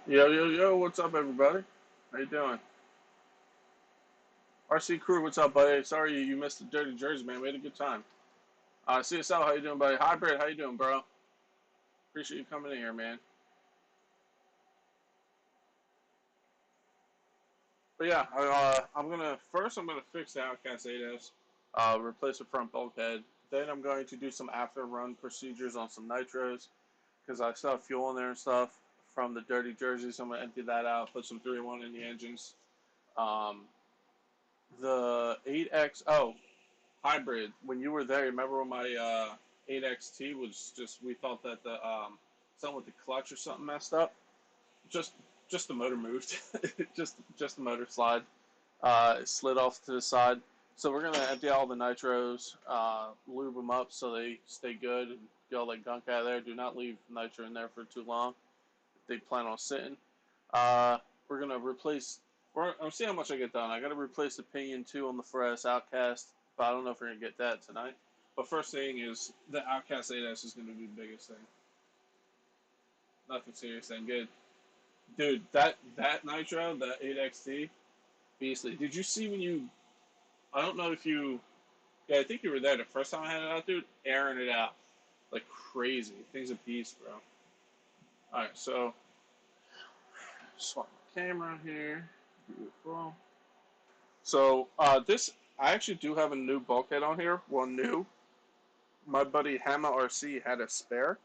Yo, yo, yo, what's up, everybody? How you doing? RC Crew, what's up, buddy? Sorry you missed the Dirty Jersey, man. We had a good time. CSL, how you doing, buddy? Hybrid, how you doing, bro? Appreciate you coming in here, man. But yeah, I'm gonna fix the Outcast 8S, replace the front bulkhead. Then I'm going to do some after run procedures on some nitros because I still have fuel in there and stuff from the Dirty Jersey. So I'm gonna empty that out, put some 3-1 in the engines. Um, the 8X, oh, hybrid. When you were there, remember when my 8XT was just? We thought that the something with the clutch or something messed up. Just just the motor moved. just the motor slide. It slid off to the side. So we're gonna empty all the nitros, lube them up so they stay good, and get all that gunk out of there. Do not leave nitro in there for too long. If they plan on sitting. Uh, we're gonna replace. I'm seeing how much I get done. I got to replace the pinion too on the 4S Outcast, but I don't know if we're gonna get that tonight. But first thing is the Outcast 8S is gonna be the biggest thing. Nothing serious then. Good, dude. That nitro, that 8XT, beastly. Did you see when you? I don't know if you. Yeah, I think you were there the first time I had it out, dude. Airing it out like crazy. Thing's a beast, bro. All right, so swap my camera here. Beautiful. So this, I actually do have a new bulkhead on here. Well, new. My buddy Hama RC had a spare,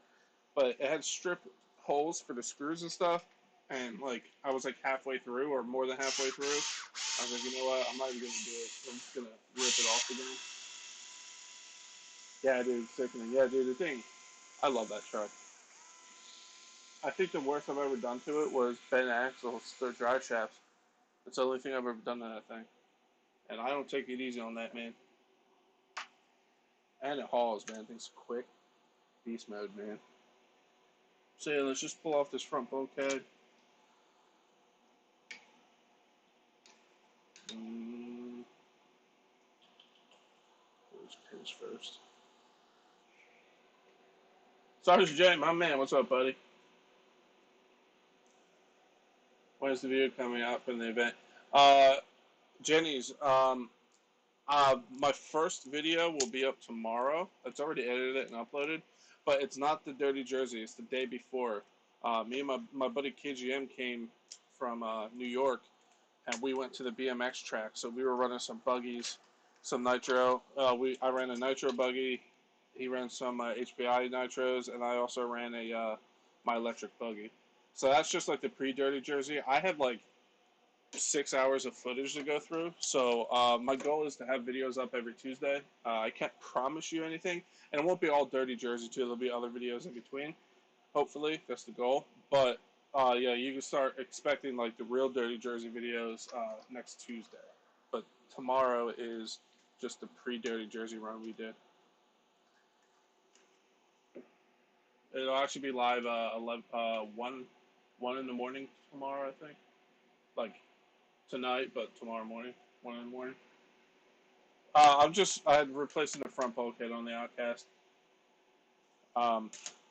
but it had strip holes for the screws and stuff. And like I was like halfway through or more than halfway through. I was like, you know what? I'm not even gonna do it. I'm just gonna rip it off again. Yeah, dude, sickening. Yeah, dude, the thing. I love that truck. I think the worst I've ever done to it was bent axles, the drive shafts. That's the only thing I've ever done to that thing. And I don't take it easy on that, man. And it hauls, man. Things quick. Beast mode, man. So yeah, let's just pull off this front bulkhead. Mm, those pins first. Sergeant J, my man, what's up, buddy? When's the video coming out from the event? Uh, Jenny's, my first video will be up tomorrow. It's already edited and uploaded, but it's not the Dirty Jersey. It's the day before. Me and my buddy KGM came from New York, and we went to the BMX track. So we were running some buggies, some nitro. I ran a nitro buggy. He ran some HBI nitros, and I also ran a my electric buggy. So that's just like the pre-Dirty Jersey. I had like 6 hours of footage to go through. So my goal is to have videos up every Tuesday. I can't promise you anything, and it won't be all Dirty Jersey too. There'll be other videos in between. Hopefully, that's the goal. But yeah, you can start expecting like the real Dirty Jersey videos next Tuesday. But tomorrow is just the pre-Dirty Jersey run we did. It'll actually be live 11, 1 in the morning tomorrow, I think. Like tonight, but tomorrow morning, 1 in the morning. I'm replacing the front bulkhead on the Outcast.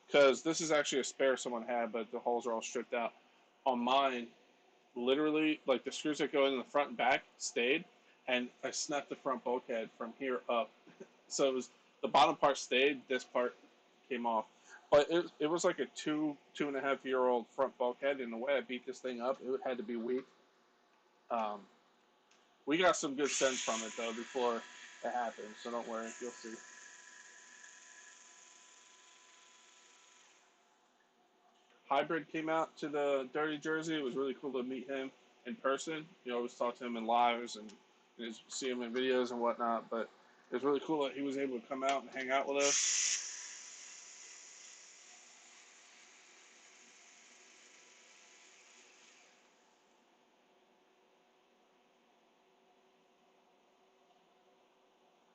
Because this is actually a spare someone had, but the holes are all stripped out. On mine, literally, like the screws that go in the front and back stayed, and I snapped the front bulkhead from here up. So it was the bottom part stayed, this part came off. But it was like a 2.5 year old front bulkhead, and the way I beat this thing up, it had to be weak. Um, we got some good sense from it though before it happened, so don't worry, you'll see. Hybrid came out to the Dirty Jersey. It was really cool to meet him in person. You always talk to him in lives and see him in videos and whatnot. But it was really cool that he was able to come out and hang out with us.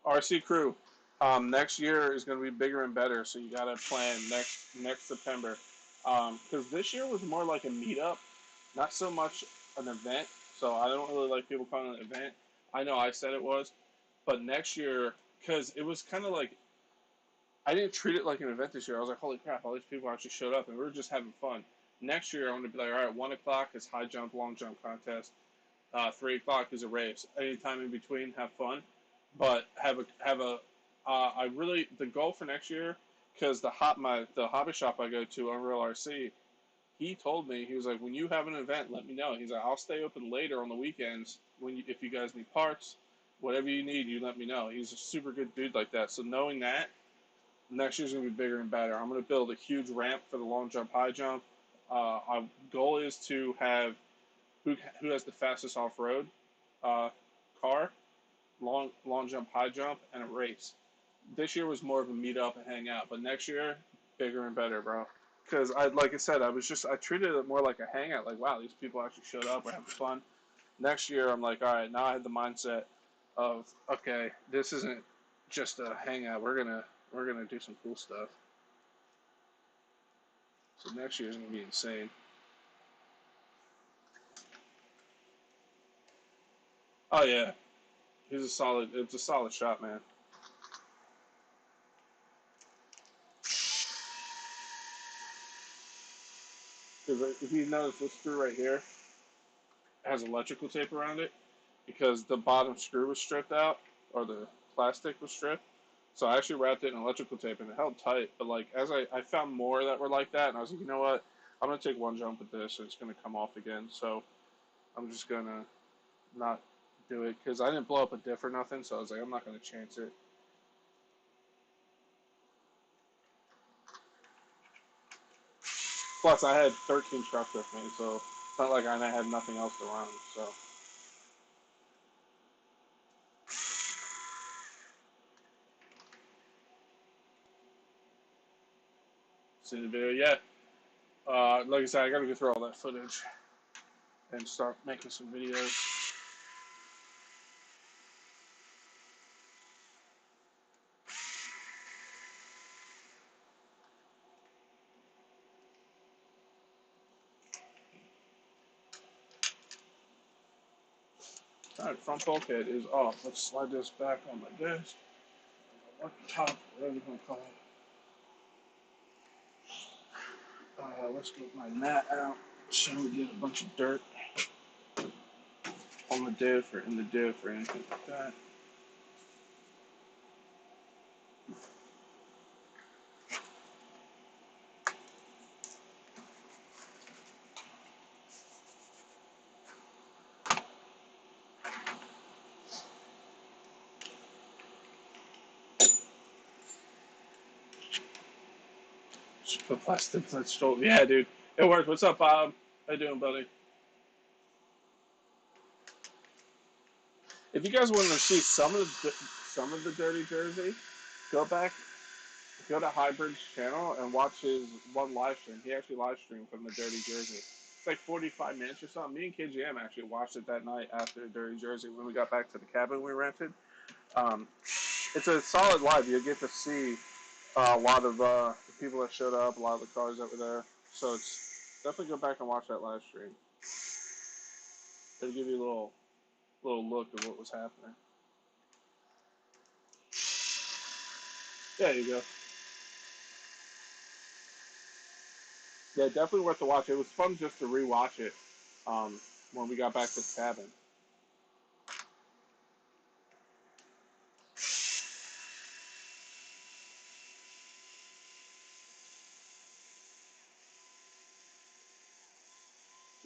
RC Crew, next year is going to be bigger and better. So you got to plan next September. Because this year was more like a meetup, not so much an event. So I don't really like people calling it an event. I know I said it was, but next year, because it was kind of like I didn't treat it like an event this year. I was like, holy crap, all these people actually showed up, and we were just having fun. Next year, I'm going to be like, all right, 1 o'clock is high jump, long jump contest. 3 o'clock is a race. Anytime in between, have fun, but have a. I really the goal for next year because the hobby shop I go to, Unreal RC, he told me he was like, when you have an event, let me know. He's like, I'll stay open later on the weekends if you guys need parts, whatever you need, you let me know. He's a super good dude like that. So knowing that, next year's gonna be bigger and better. I'm gonna build a huge ramp for the long jump, high jump. Our goal is to have who has the fastest off road uh, car, long jump, high jump, and a race. This year was more of a meet up and hang out, but next year, bigger and better, bro. Because like I said, I treated it more like a hangout. Like, wow, these people actually showed up, we're having fun. Next year, I'm like, all right, now I have the mindset of, okay, this isn't just a hangout. We're gonna do some cool stuff. So next year is gonna be insane. Oh yeah, It's a solid shot, man. Because if you notice, this screw right here has electrical tape around it because the bottom screw was stripped out or the plastic was stripped. So I actually wrapped it in electrical tape and it held tight. But like as I found more that were like that, and I was like, you know what? I'm gonna take one jump with this, and it's gonna come off again. So I'm just gonna not do it because I didn't blow up a diff or nothing. So I was like, I'm not gonna chance it. Plus, I had 13 trucks with me, so it's not like I had nothing else to run. So see the video, yeah. Like I said, I gotta go through all that footage and start making some videos. Alright, front bulkhead is off. Let's slide this back on my desk. What top, whatever you want to call it. Let's get my mat out so we get a bunch of dirt on the diff or in the diff or anything like that. Just put plastic that's stole. Yeah, dude. It works. What's up, Bob? How you doing, buddy? If you guys want to see some of the Dirty Jersey, go back, go to Hybrid's channel and watch his one live stream. He actually live streamed from the Dirty Jersey. It's like 45 minutes or something. Me and KGM actually watched it that night after Dirty Jersey when we got back to the cabin we rented. Um, it's a solid live. You get to see a lot of the people that showed up, a lot of the cars that were there. So it's definitely go back and watch that live stream. It'll give you a little look of what was happening. There you go. Yeah, definitely worth the watch. It was fun just to rewatch it when we got back to the cabin.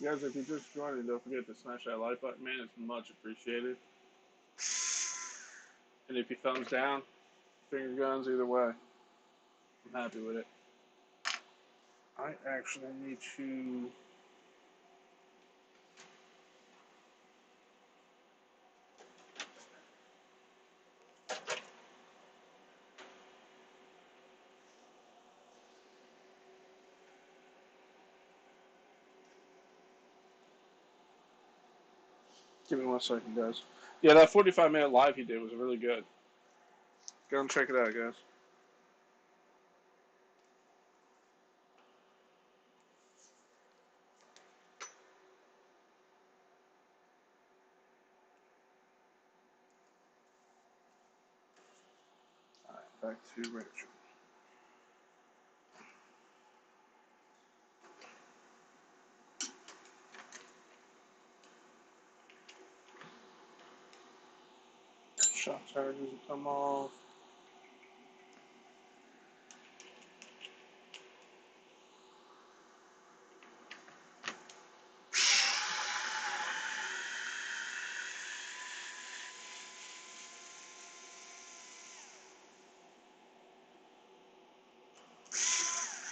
You guys, if you just joined, don't forget to smash that like button, man. It's much appreciated. And if you thumbs down, finger guns, either way, I'm happy with it. I actually need to. Give me 1 second, guys. Yeah, that 45-minute live he did was really good. Go and check it out, guys. All right, back to Rachel. Shock tower doesn't come off.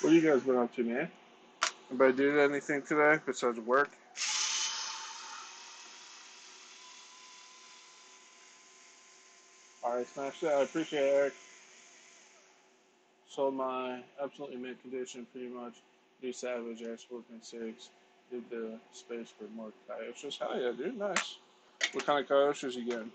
What have you guys been up to, man? Anybody did anything today besides work? Alright, smash that. I appreciate it, Eric. Sold my absolutely mint condition pretty much. New Savage, Air Scorpion 6. Did the space for more Kyoshes. Hell yeah, dude. Nice. What kind of Kyoshes you getting?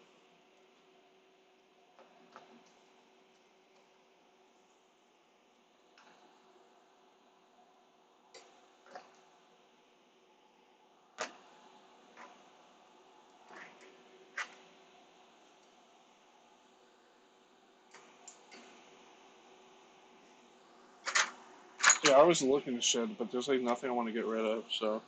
Yeah, I was looking to shed, but there's like nothing I want to get rid of, so.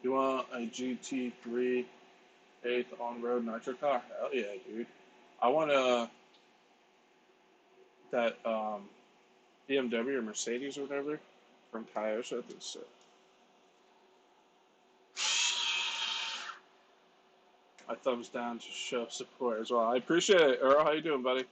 You want a GT3 8th on-road nitro car? Hell yeah, dude. I want that BMW or Mercedes or whatever from Kyosho. I think so. My thumbs down to show support as well. I appreciate it. Earl, how you doing, buddy?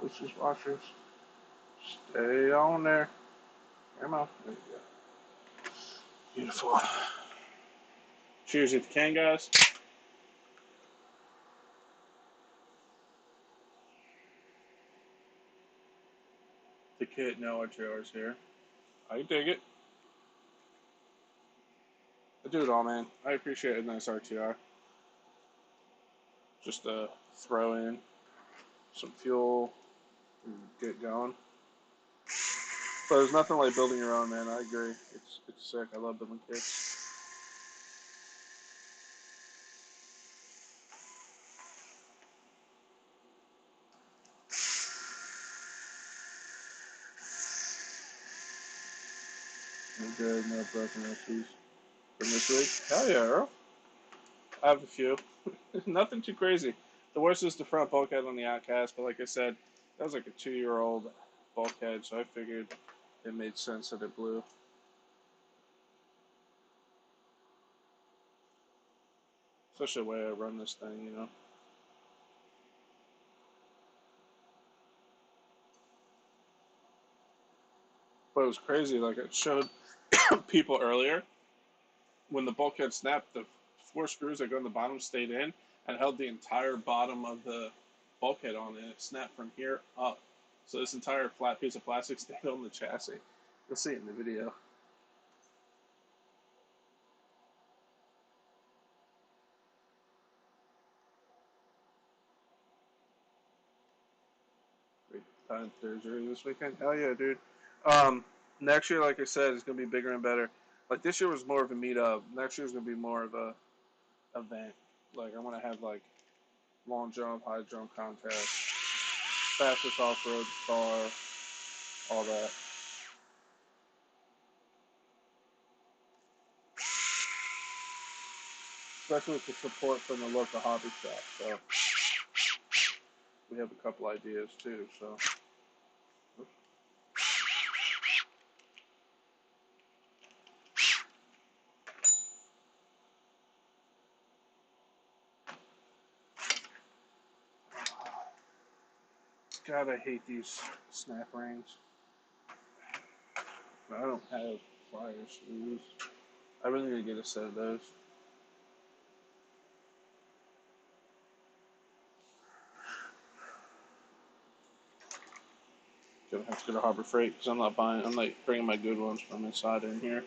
Delicious washers. Stay on there. Come on. There you go. Beautiful. Cheers if you can, guys. The kid, no RTR's here. I dig it. I do it all, man. I appreciate a nice RTR. Just throw in some fuel and get going. But there's nothing like building your own, man. I agree. It's sick. I love building kits. I'm good. No broken issues from this week. Hell yeah, Earl. I have a few. Nothing too crazy. The worst is the front bulkhead on the Outcast, but like I said, that was like a 2-year-old bulkhead, so I figured it made sense that it blew. Especially the way I run this thing, you know. But it was crazy. Like I showed people earlier, when the bulkhead snapped, the 4 screws that go in the bottom stayed in and held the entire bottom of the bulkhead on, and it snapped from here up. So this entire flat piece of plastic stayed on the chassis. You'll see it in the video. Great time surgery this weekend. Hell yeah, dude. Next year, like I said, is gonna be bigger and better. Like this year was more of a meetup. Next year is gonna be more of a event. Like I want to have like long jump, high jump contest, fastest off road car, all that. Especially with the support from the local hobby shop. So we have a couple ideas too. So God, I hate these snap rings. I don't have pliers to use. I really need to get a set of those. Gonna have to go to Harbor Freight because I'm not buying. I'm like bringing my good ones from inside in here.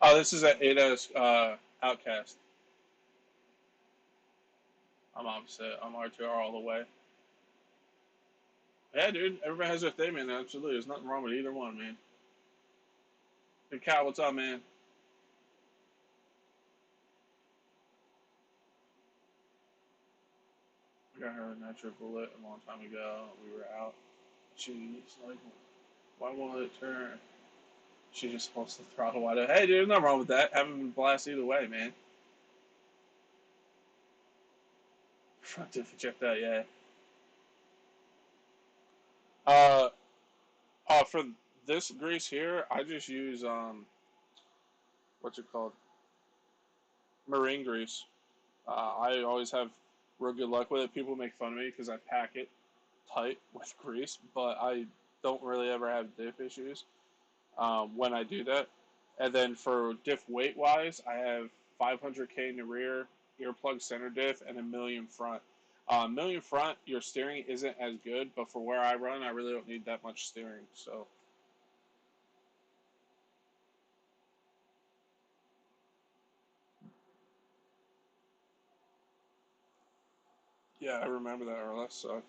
Oh, this is at Ada's Outcast. I'm opposite. I'm RTR all the way. Yeah, dude. Everybody has their thing, man. Absolutely. There's nothing wrong with either one, man. Hey, Cal, what's up, man? I got her a nitro bullet a long time ago. We were out. She's like, why won't it turn? She just supposed to throttle wide open. Hey, dude, there's nothing wrong with that. Having a blast either way, man. Front diff checked out, yeah. Uh, for this grease here, I just use what's it called? Marine grease. I always have real good luck with it. People make fun of me because I pack it tight with grease, but I don't really ever have diff issues when I do that. And then for diff weight wise, I have 500K in the rear, earplug center diff, and a million front. Million front, your steering isn't as good, but for where I run, I really don't need that much steering. So yeah, I remember that RLS sucked.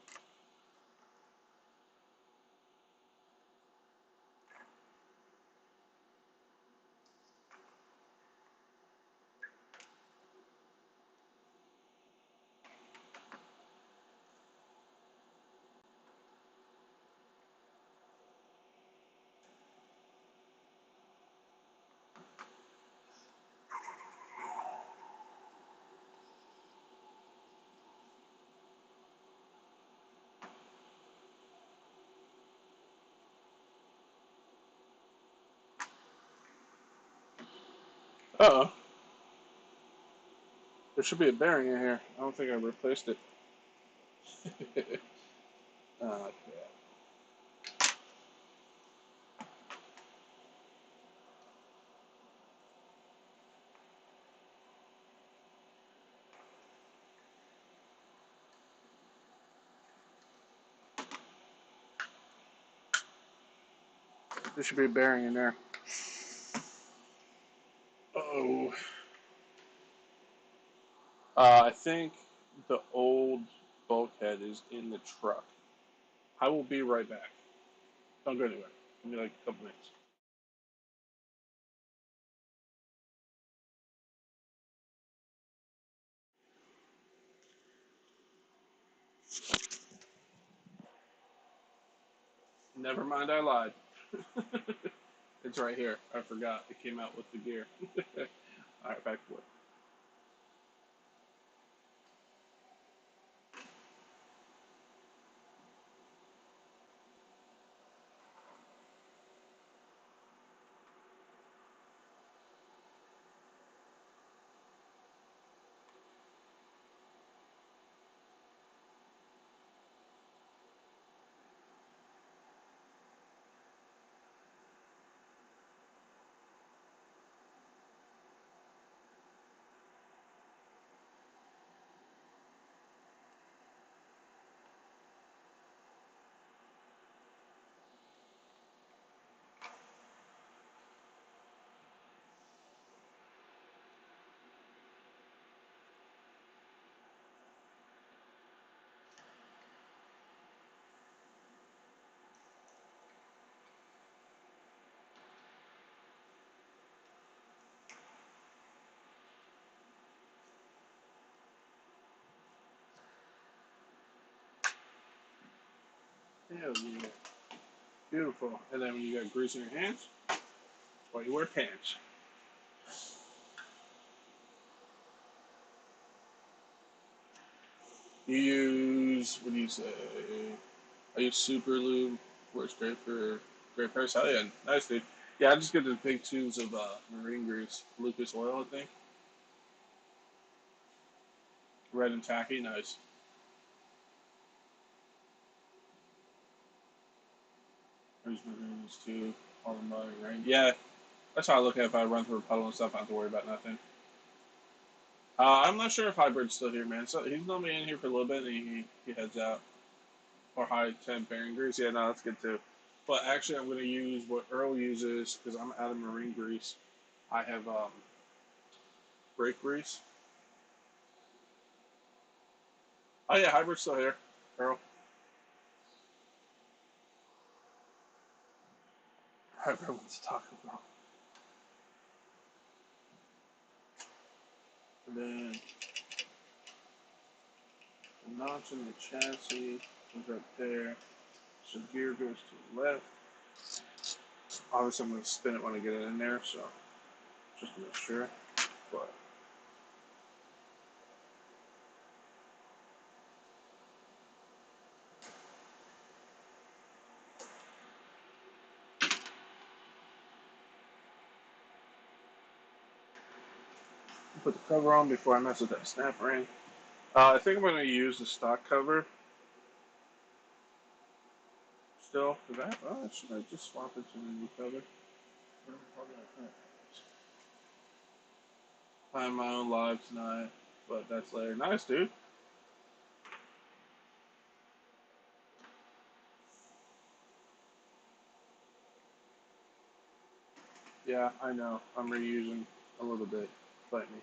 Uh oh, there should be a bearing in here. I don't think I replaced it. uh, there should be a bearing in there. Oh, I think the old bulkhead is in the truck. I will be right back. Don't go anywhere. Give me like a couple minutes. Never mind, I lied. It's right here. I forgot. It came out with the gear. All right, back to work. Hell yeah. Beautiful. And then when you got grease in your hands, that's why you wear pants. You use, what do you say? I use Super Lube. Works great for great price. Hell yeah, nice dude. Yeah, I just get the big tubes of marine grease, Lucas oil, I think. Red and tacky, nice. I use marine grease too. All the mud and rain. Yeah, that's how I look at it. If I run through a puddle and stuff, I don't have to worry about nothing. I'm not sure if Hybrid's still here, man. So he's normally in here for a little bit, and he heads out. Or high temp bearing grease. Yeah, no, that's good too. But actually, I'm going to use what Earl uses because I'm out of marine grease. I have brake grease. Oh yeah, Hybrid's still here, Earl. Hybrid wants to talk about. And then the notch in the chassis is right there. So gear goes to the left. Obviously, I'm going to spin it when I get it in there, so just to make sure. But put the cover on before I mess with that snap ring. I think I'm going to use the stock cover still for that. Oh, should I just swap it to the new cover? Find my own live tonight, but that's later. Nice, dude. Yeah, I know. I'm reusing a little bit. Fight me.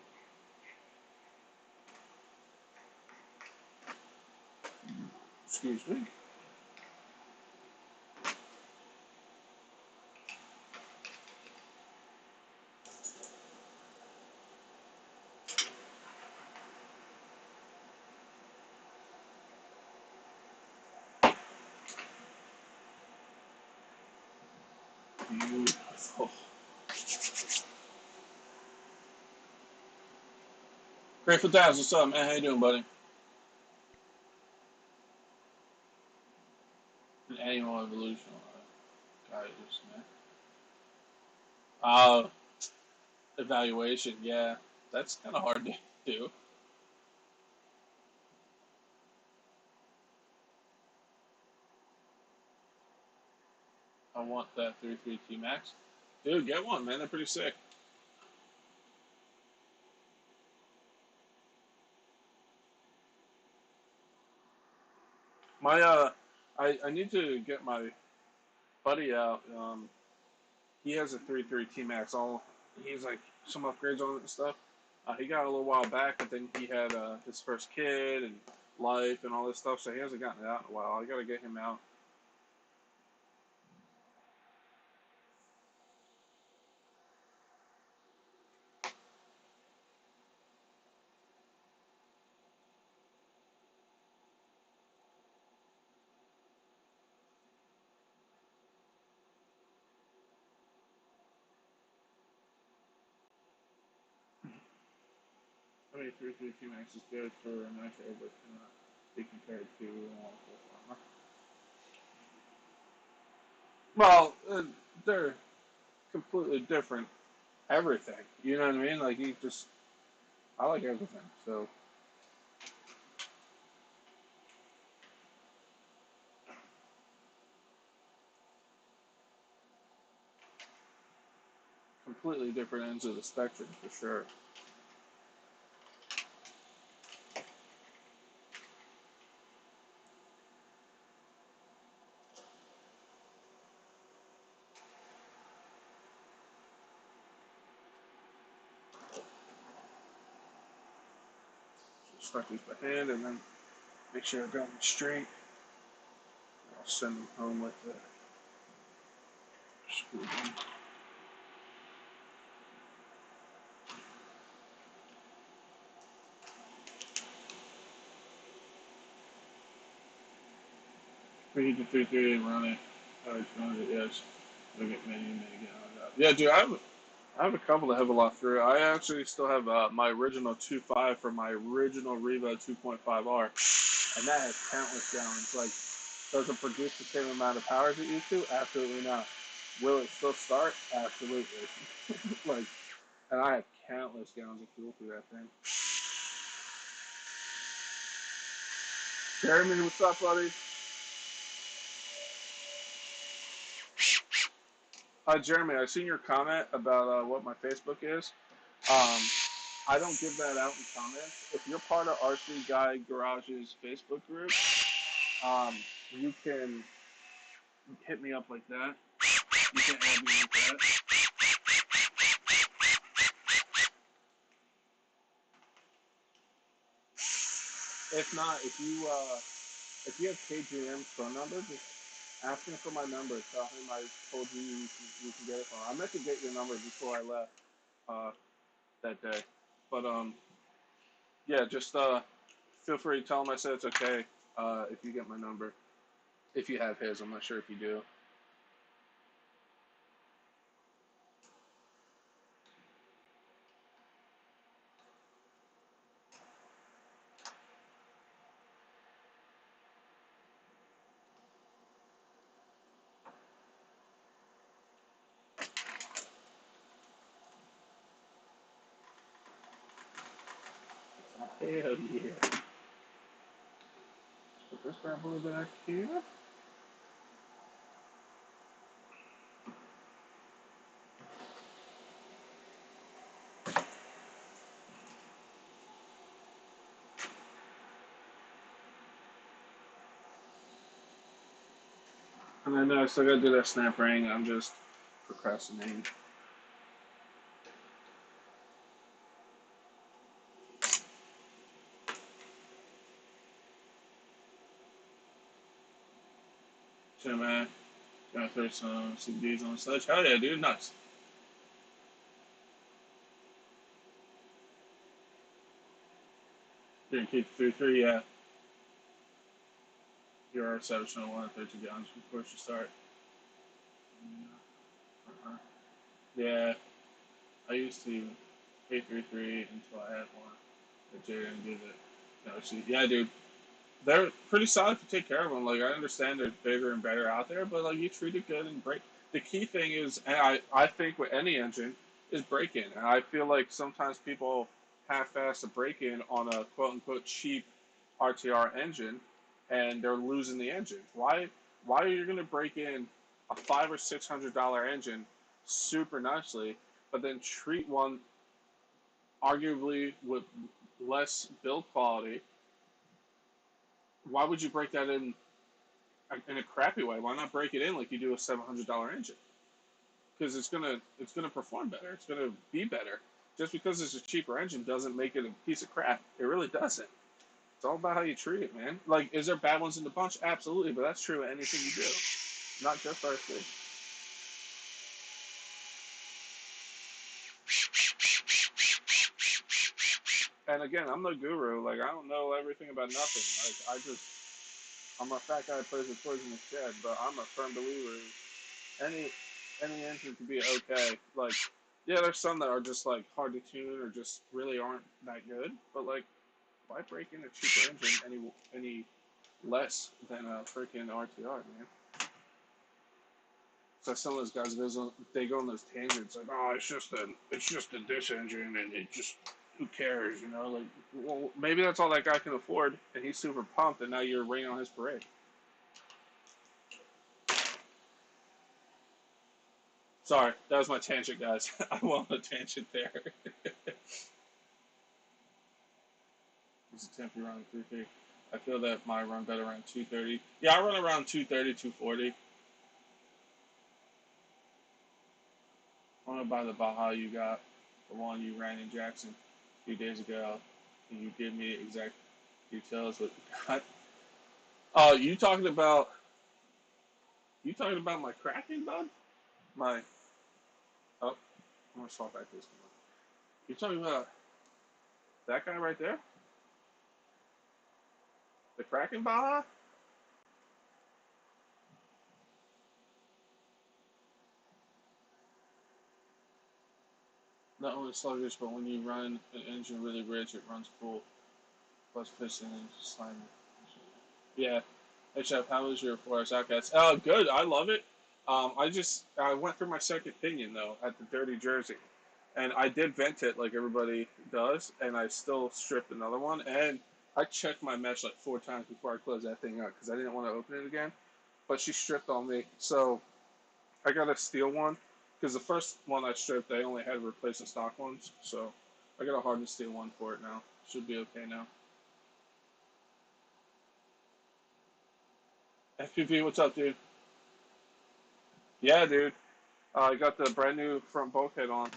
Excuse me. Beautiful. Grateful Daz, what's up, man? How you doing, buddy? An animal evolution. Guidance, man. Uh, evaluation. Yeah, that's kind of hard to do. I want that 33 T Max. Dude, get one, man. They're pretty sick. My I need to get my buddy out. He has a 33 T Max. All he's like some upgrades on it and stuff. He got it a little while back, but then he had his first kid and life and all this stuff, so he hasn't gotten it out in a while. I gotta get him out. I mean, 33 T Max is good for nitro, but cannot be compared to full farmer. Well, they're completely different. Everything, you know what I mean? Like you just, I like everything. So completely different ends of the spectrum for sure. So start these by hand and then make sure I got them straight. I'll send them home with the screw gun. Read the 330 and run it. I always run it, yes. I'll get many, many again. Yeah, dude, I have a couple that have a lot through. I actually still have my original 2.5 from my original Revo 2.5R, and that has countless gallons. Like, does it produce the same amount of power as it used to? Absolutely not. Will it still start? Absolutely. Like, and I have countless gallons of fuel through that thing. Jeremy, what's up, buddy? Jeremy, I seen your comment about what my Facebook is. Um, I don't give that out in comments. If you're part of RC Guy Garage's Facebook group, um, you can hit me up like that. You can add me like that. If not, if you have KJM's phone number, just ask him for my number. Tell him I told you you can get it from. I meant to get your number before I left uh, that day, but yeah, just feel free to tell him I said it's okay if you get my number. If you have his, I'm not sure if you do. Hell yeah. Put this crap a little bit back here. And I know I still gotta do that snap ring. I'm just procrastinating. So man, gotta throw some CDs on the sledge. Hell yeah, dude, nuts. Didn't keep 3-3, yeah. You're our 701 at 32 gallons before you start. Uh-huh. Yeah, I used to pay 3-3 until I had one. But Jay didn't do it. No, see, yeah, dude. They're pretty solid to take care of them. Like I understand they're bigger and better out there, but like you treat it good and break. The key thing is, and I think with any engine is break in, and I feel like sometimes people half-ass a break in on a quote unquote cheap RTR engine, and they're losing the engine. Why are you going to break in a $500 or $600 engine super nicely, but then treat one arguably with less build quality? Why would you break that in a crappy way? Why not break it in like you do a $700 engine? Because it's gonna perform better. It's gonna be better. Just because it's a cheaper engine doesn't make it a piece of crap. It really doesn't. It's all about how you treat it, man. Like, is there bad ones in the bunch? Absolutely, but that's true of anything you do, not just RC. And again, I'm no guru. Like, I don't know everything about nothing. Like, I'm a fat guy who plays with toys in the shed, but I'm a firm believer any any engine can be okay. Like, yeah, there's some that are just like hard to tune or just really aren't that good. But like, why break in a cheaper engine any less than a freaking RTR, man? So some of those guys they go on those tangents like, oh, it's just a dish engine and it just who cares, you know? Like, well, maybe that's all that guy can afford, and he's super pumped, and now you're raining on his parade. Sorry, that was my tangent, guys. I went on a tangent there. It's a temporary run 330. I feel that my run better around 230. Yeah, I run around 230, 240. I want to buy the Baja you got, the one you ran in Jackson a few days ago. Can you give me exact details what you got? Oh, you talking about my Kraken, bud? My oh, I'm gonna swap back this one. You talking about that guy right there? The Kraken Baja? not only sluggish, but when you run an engine really rich, it runs full, plus piston and slime. Yeah. Hey, Chef, how was your Forest Outcast? Good. I love it. I went through my second opinion though at the Dirty Jersey, and I did vent it like everybody does, and I still stripped another one, and I checked my mesh like 4 times before I closed that thing up because I didn't want to open it again. But she stripped on me, so I got a steel one because the first one I stripped, they only had replacement stock ones, so I got a hardened steel one for it now. Should be okay now. FPV, what's up, dude? Yeah, dude. I got the brand new front bulkhead on.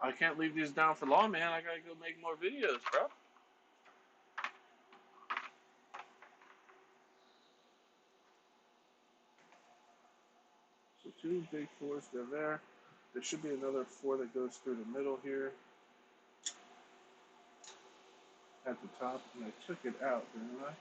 I can't leave these down for long, man. I gotta go make more videos, bro. So two big fours go there. There should be another four that goes through the middle here at the top, and I took it out, didn't I?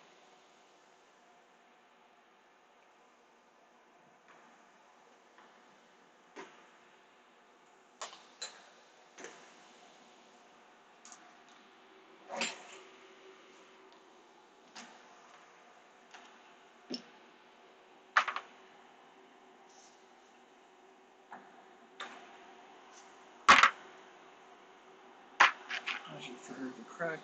I should figure the cracking.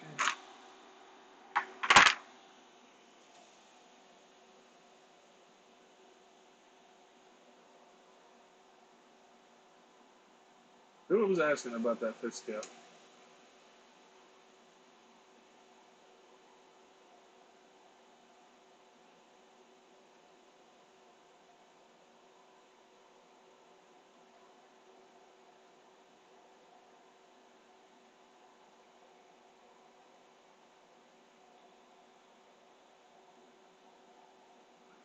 Who was asking about that fifth scale?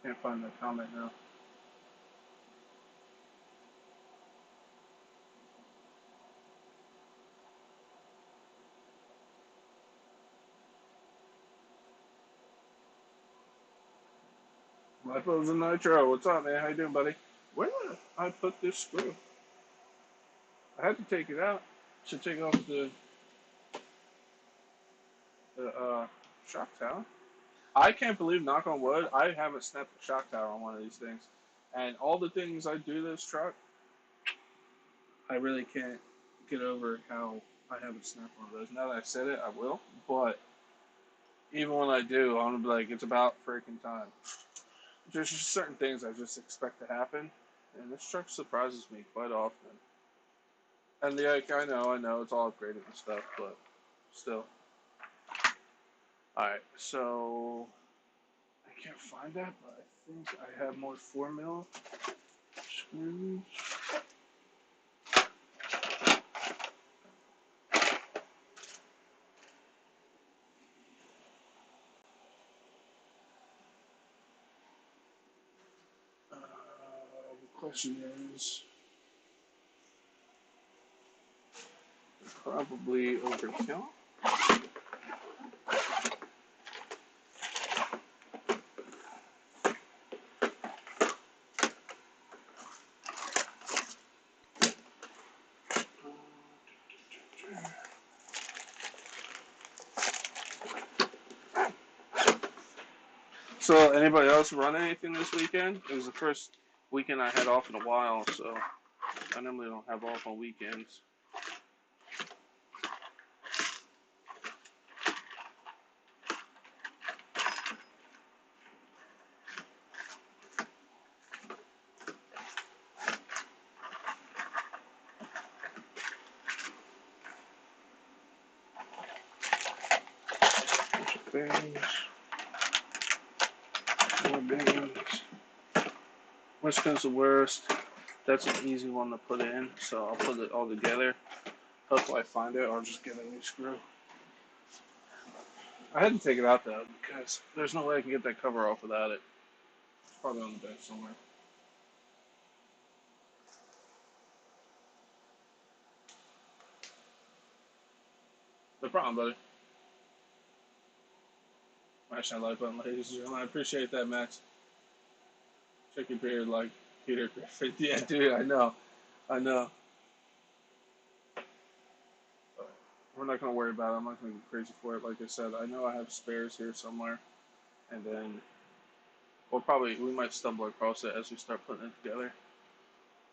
Can't find the comment now. Lipos and Nitro, what's up, man? How you doing, buddy? Where did I put this screw? I had to take it out to take off the shock tower. I can't believe, knock on wood, I haven't snapped a shock tower on one of these things. And all the things I do to this truck, I really can't get over how I haven't snapped one of those. Now that I said it, I will. But even when I do, I'm gonna be like, it's about freaking time. There's just certain things I just expect to happen, and this truck surprises me quite often. And I know, it's all upgraded and stuff, but still. Alright, so I can't find that, but I think I have more 4 mil screws. The question is probably overkill. So, anybody else run anything this weekend? It was the first weekend I had off in a while, so I normally don't have off on weekends. Bearings, more bearings. Which comes the worst? That's an easy one to put in, so I'll put it all together. Hopefully I find it, or I'll just get a new screw. I had to take it out though, because there's no way I can get that cover off without it. It's probably on the bench somewhere. No problem, buddy. Mash that like button, ladies and gentlemen. I appreciate that, Max. Check your beard, like. Peter Griffin. Yeah, dude, I know. I know. We're not gonna worry about it. I'm not gonna get crazy for it. Like I said, I know I have spares here somewhere, and then we might stumble across it as we start putting it together.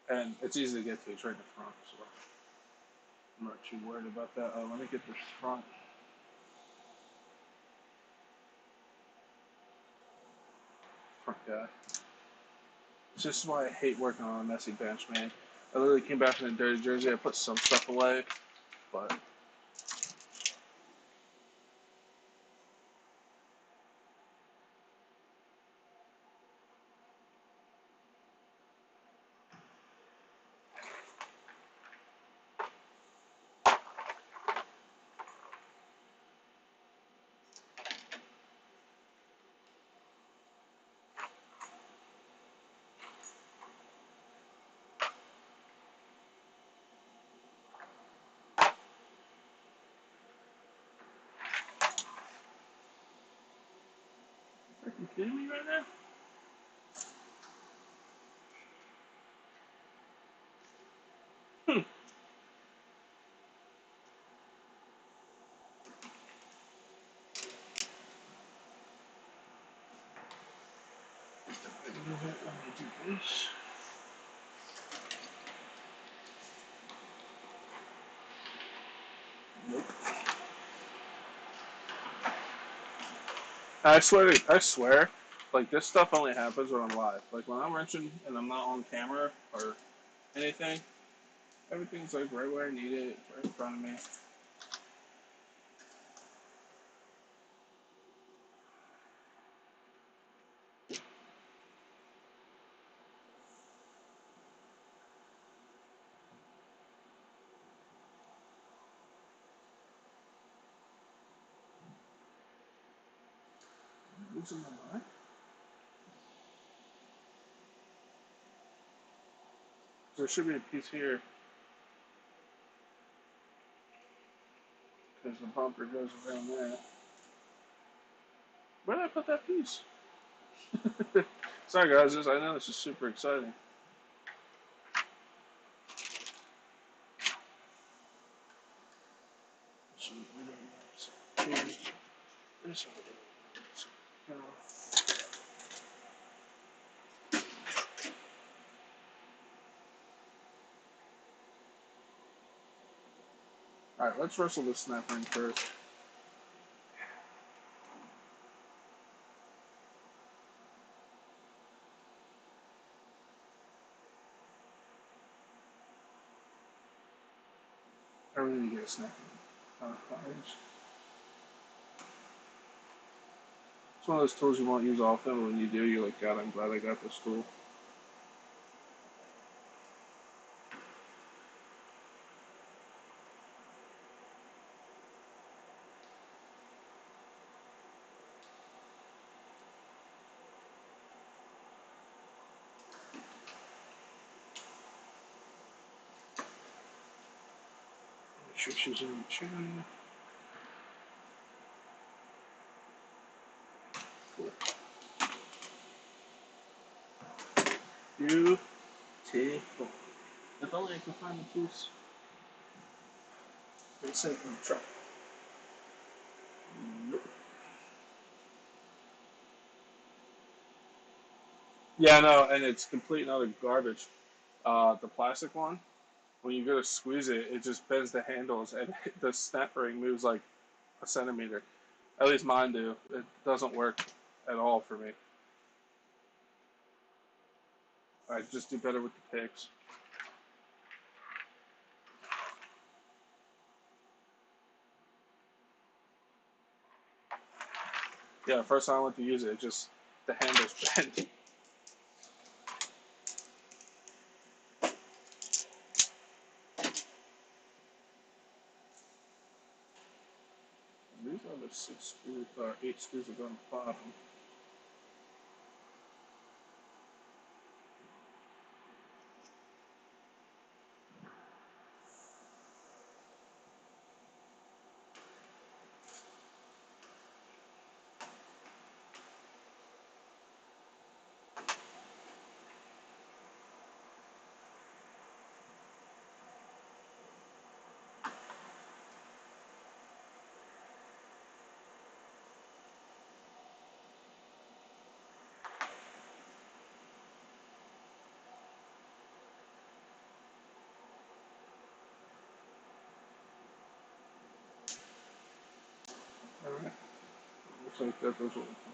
And it's easy to get to. It's right in the front, so I'm not too worried about that. Let me get this front guy. It's just why I hate working on a messy bench, man. I literally came back in a dirty jersey. I put some stuff away, but are you kidding me right now? Hmm. Let me do this. Nope. I swear, like this stuff only happens when I'm live. Like when I'm wrenching and I'm not on camera or anything, everything's like right where I need it, right in front of me. Losing my mind. There should be a piece here because the bumper goes around there. Where did I put that piece? Sorry guys, I know this is super exciting. Alright, let's wrestle this snap ring first. I really need to get a snap ring. It's one of those tools you won't use often, but when you do, you're like, God, I'm glad I got this tool. Make sure she's in the channel. Cool. Beautiful. If only I can find the piece. It's in the truck. Nope. Yeah, no, and it's complete and utter garbage. The plastic one, when you go to squeeze it, it just bends the handles, and the snap ring moves like a centimeter. At least mine do. It doesn't work at all for me. I just do better with the picks. Yeah, first time I went to use it, just the handles bent. These are the 6 screws, or 8 screws that go on the bottom. Alright. Looks like that does what we can.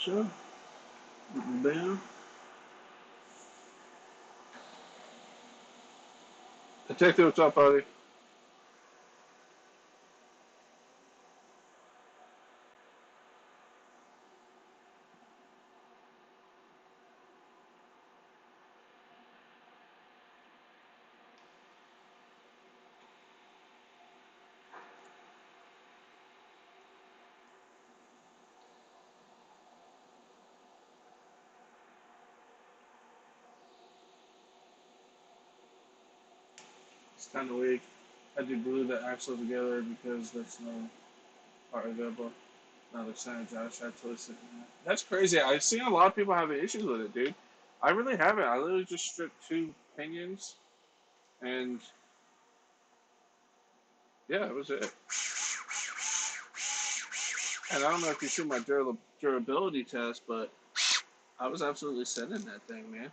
Sure. Bam. Detective, what's up, buddy? It's kind of weak. I had to glue the axle together because there's no part available. Now they're saying Josh had twisted. That's crazy. I've seen a lot of people having issues with it, dude. I really haven't. I literally just stripped two pinions, and yeah, it was it. And I don't know if you see my durability test, but I was absolutely sending that thing, man.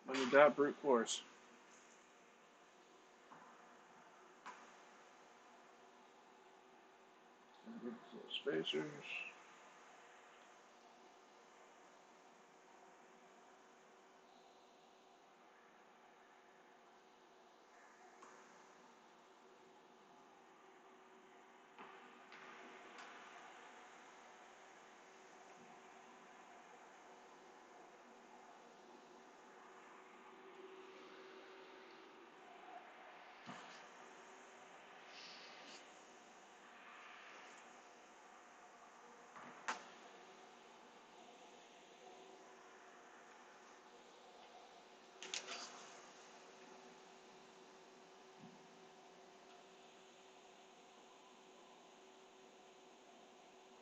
When you doubt brute force. Spacers.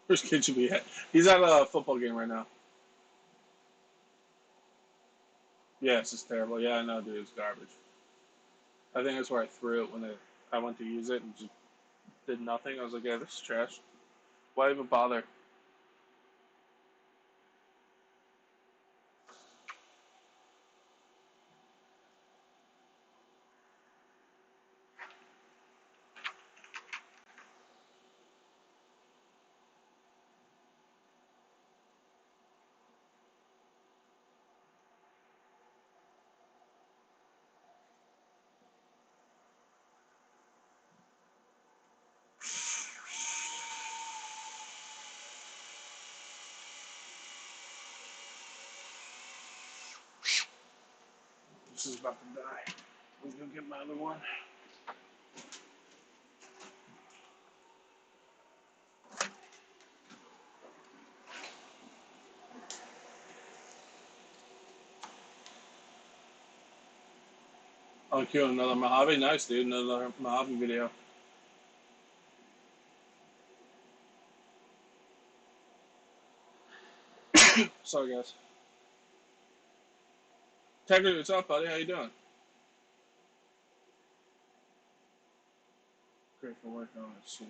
Where's kid should be at? He's at a football game right now. Yeah, it's just terrible. Yeah, I know, dude. It's garbage. I think that's where I threw it when I went to use it and just did nothing. I was like, yeah, this is trash. Why even bother? This is about to die. I'm gonna get my other one. Oh, cute. Another Mojave. Nice, dude. Another Mojave video. Sorry, guys. Tiger, what's up, buddy? How you doing? Great for working on it soon.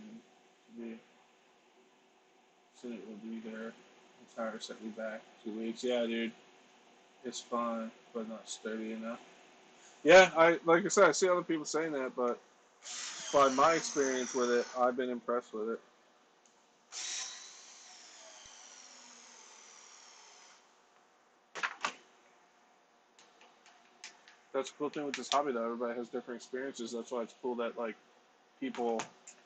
Soon it will be there. The tire set me back 2 weeks. Yeah, dude. It's fun, but not sturdy enough. Yeah, I like I said, I see other people saying that, but by my experience with it, I've been impressed with it. That's the cool thing with this hobby, though. Everybody has different experiences. That's why it's cool that like people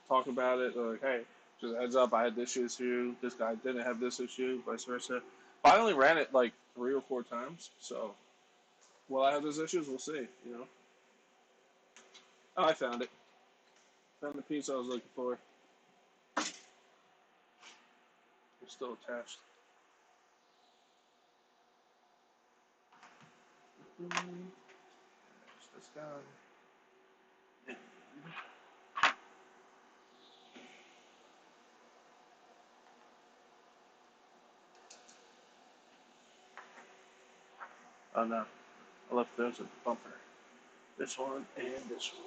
talk about it. They're like, hey, just a heads up, I had this issue. This guy didn't have this issue, vice versa. But I only ran it like 3 or 4 times, so will I have those issues? We'll see. You know. Oh, I found it. Found the piece I was looking for. It's still attached. There's this guy. Oh no, I left those at the bumper. This one and this one.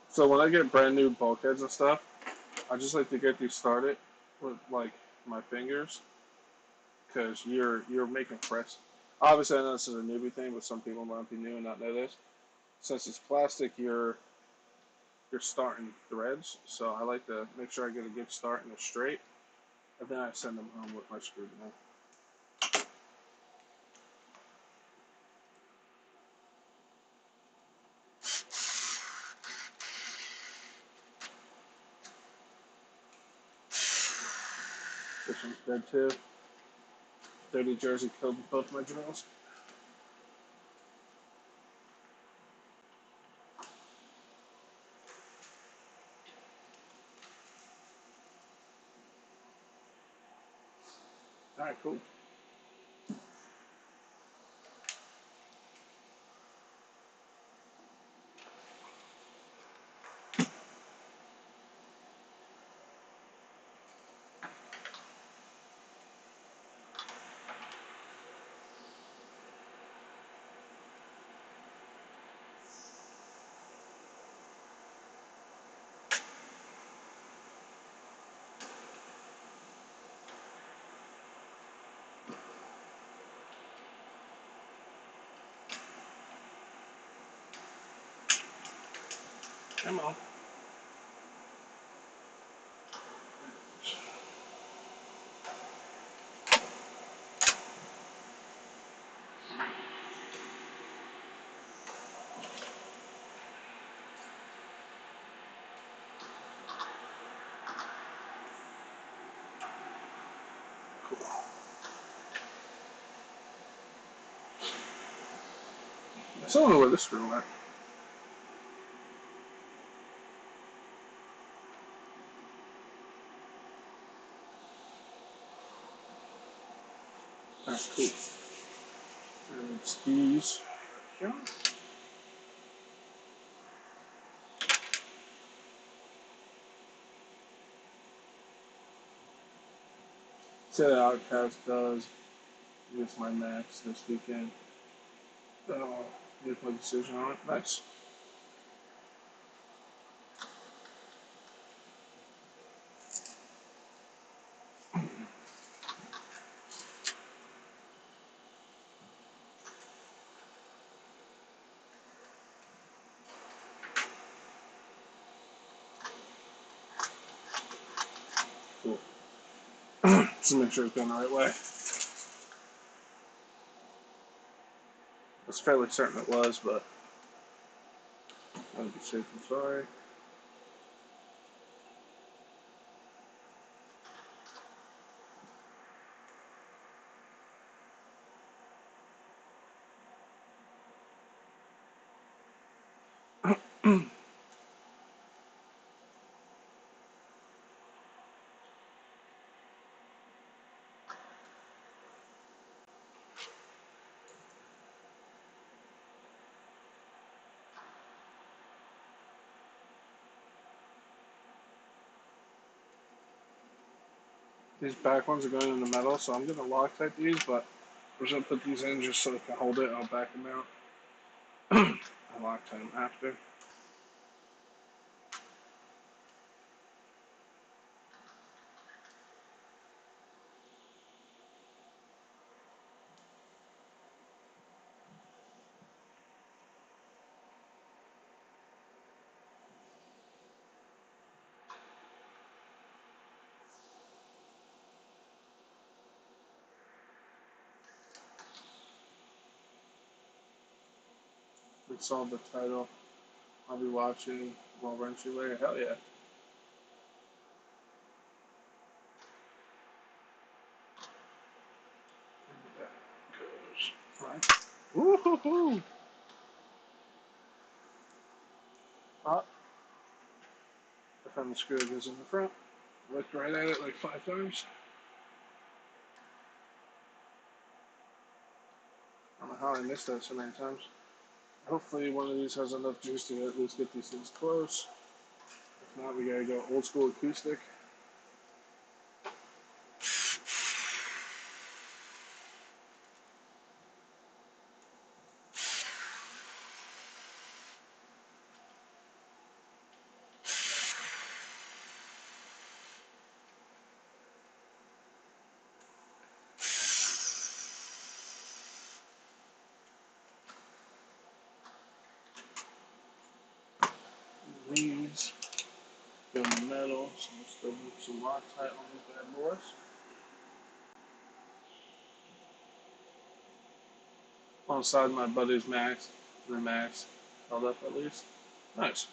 So when I get brand new bulkheads and stuff, I just like to get these started with like my fingers because you're making fresh. Obviously, I know this is a newbie thing, but some people might be new and not know this. Since it's plastic, you're starting threads, so I like to make sure I get a good start and a straight, and then I send them home with my screw gun. This one's dead too. Dirty Jersey killed both my drills. All right, cool. Come on. Cool. I still don't know where this screw went. All right, cool. And it's these. Yeah. See how Outcast does with my max this weekend. Make my decision on it. Nice. Cool. Just make sure it's going the right way. I was fairly certain it was, but I'll be safe and sorry. These back ones are going in the metal, so I'm going to Loctite these, but I'm just going to put these in just so I can hold it. I'll back them out. I'll Loctite them after. We solved the title. I'll be watching World Run You later. Hell yeah. Woohoo! Ah, I found the screw that goes in the front. Looked right at it like 5 times. I don't know how I missed that so many times. Hopefully one of these has enough juice to at least get these things close. If not, we gotta go old school acoustic. Leads, go metal, so let's still do some Loctite on these bad boys. Alongside my buddy's Max, the Max held up at least. Nice.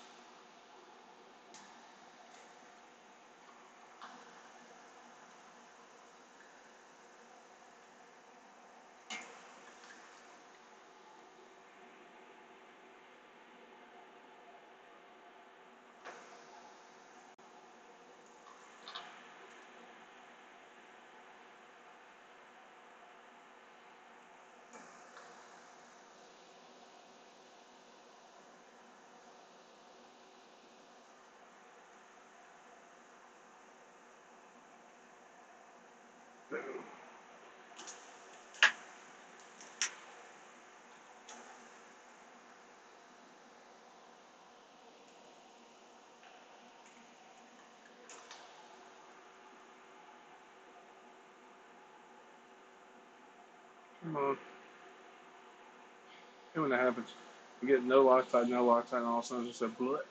Come on. And when that happens, you get no Loctite, and all of a sudden it's just a blip.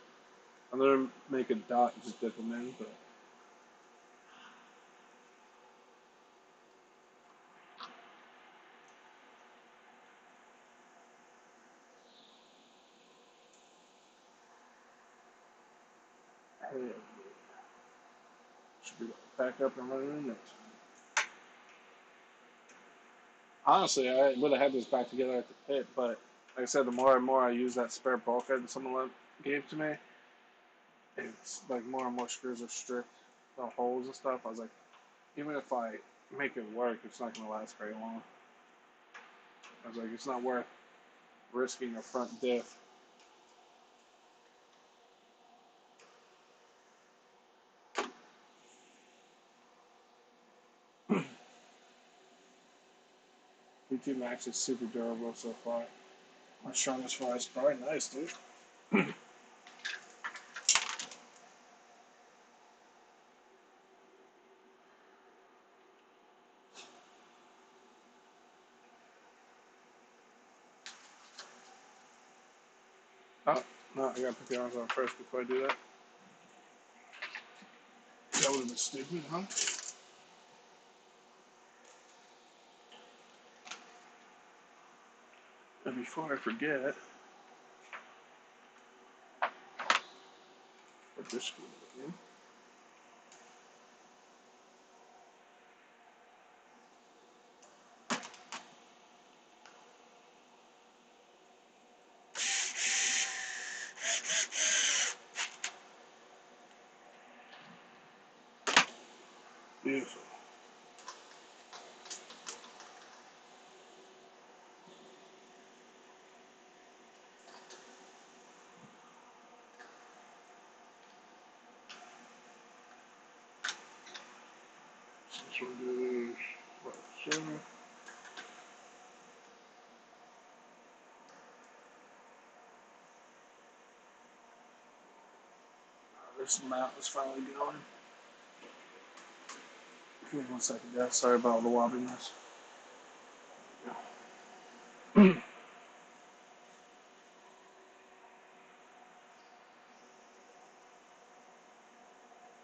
I'm gonna make a dot and just dip them in, but hey, should be back up and running in next time. Honestly, I would have had this back together at the pit, but like I said, the more and more I use that spare bulkhead that someone gave to me, it's like more and more screws are stripped, the holes and stuff. I was like, even if I make it work, it's not going to last very long. I was like, it's not worth risking a front diff. PT Max is super durable so far. My strongest fly is probably nice, dude. Oh, no, I gotta put the arms on first before I do that. That would have been stupid, huh? And before I forget, put this screw in. Beautiful. This one is what, 7. This mount is finally going. Give me 1 second, guys. Sorry about all the wobbliness.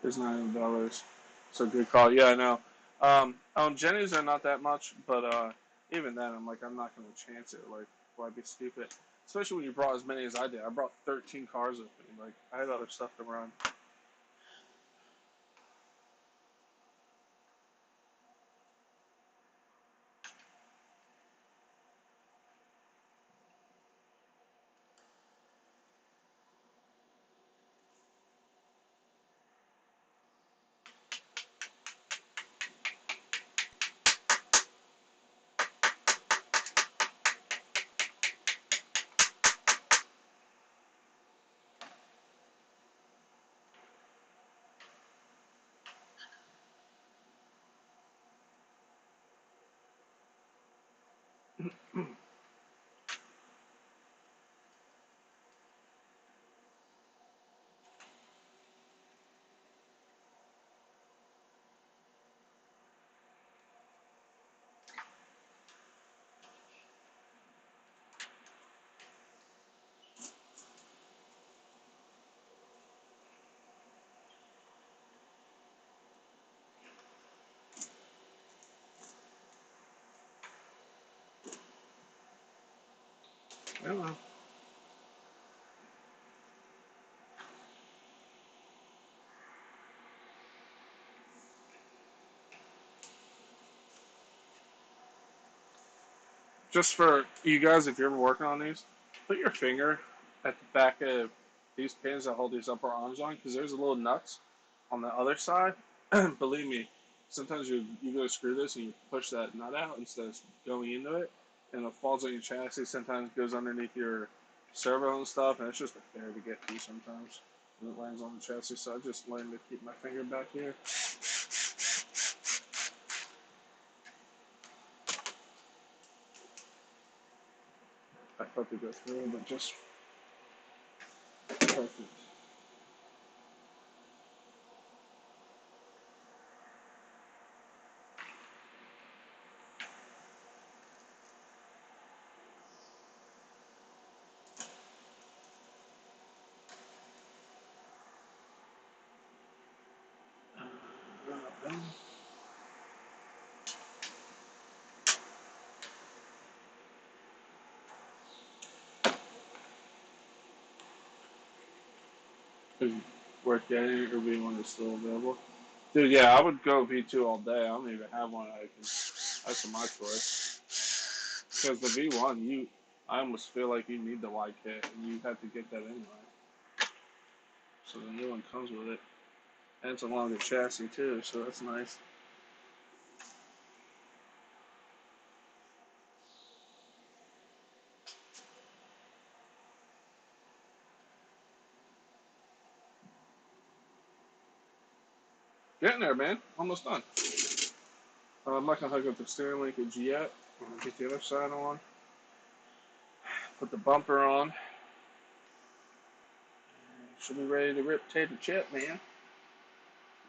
It's $9. So good call. Yeah, I know. On Jenny's are not that much, but even then, I'm like, I'm not going to chance it. Like, why be stupid? Especially when you brought as many as I did. I brought 13 cars with me. Like, I had other stuff to run. I don't know. Just for you guys, if you're ever working on these, put your finger at the back of these pins that hold these upper arms on, because there's a little nuts on the other side. Believe me, sometimes you go to screw this and you push that nut out instead of going into it, and it falls on your chassis. Sometimes it goes underneath your servo and stuff, and it's just a bear to get to sometimes when it lands on the chassis. So I just learned to keep my finger back here. I thought to go through, but just perfect. Is worth getting it or being one that's still available? Dude, yeah, I would go V2 all day. I don't even have one. That's my choice. Because the V1, I almost feel like you need the wide kit, and you have to get that anyway. So the new one comes with it, and it's a longer chassis too, so that's nice. Getting there, man. Almost done. I'm not gonna hook up the steering linkage yet. I'm gonna get the other side on. Put the bumper on. Should be ready to rip tape and chip, man.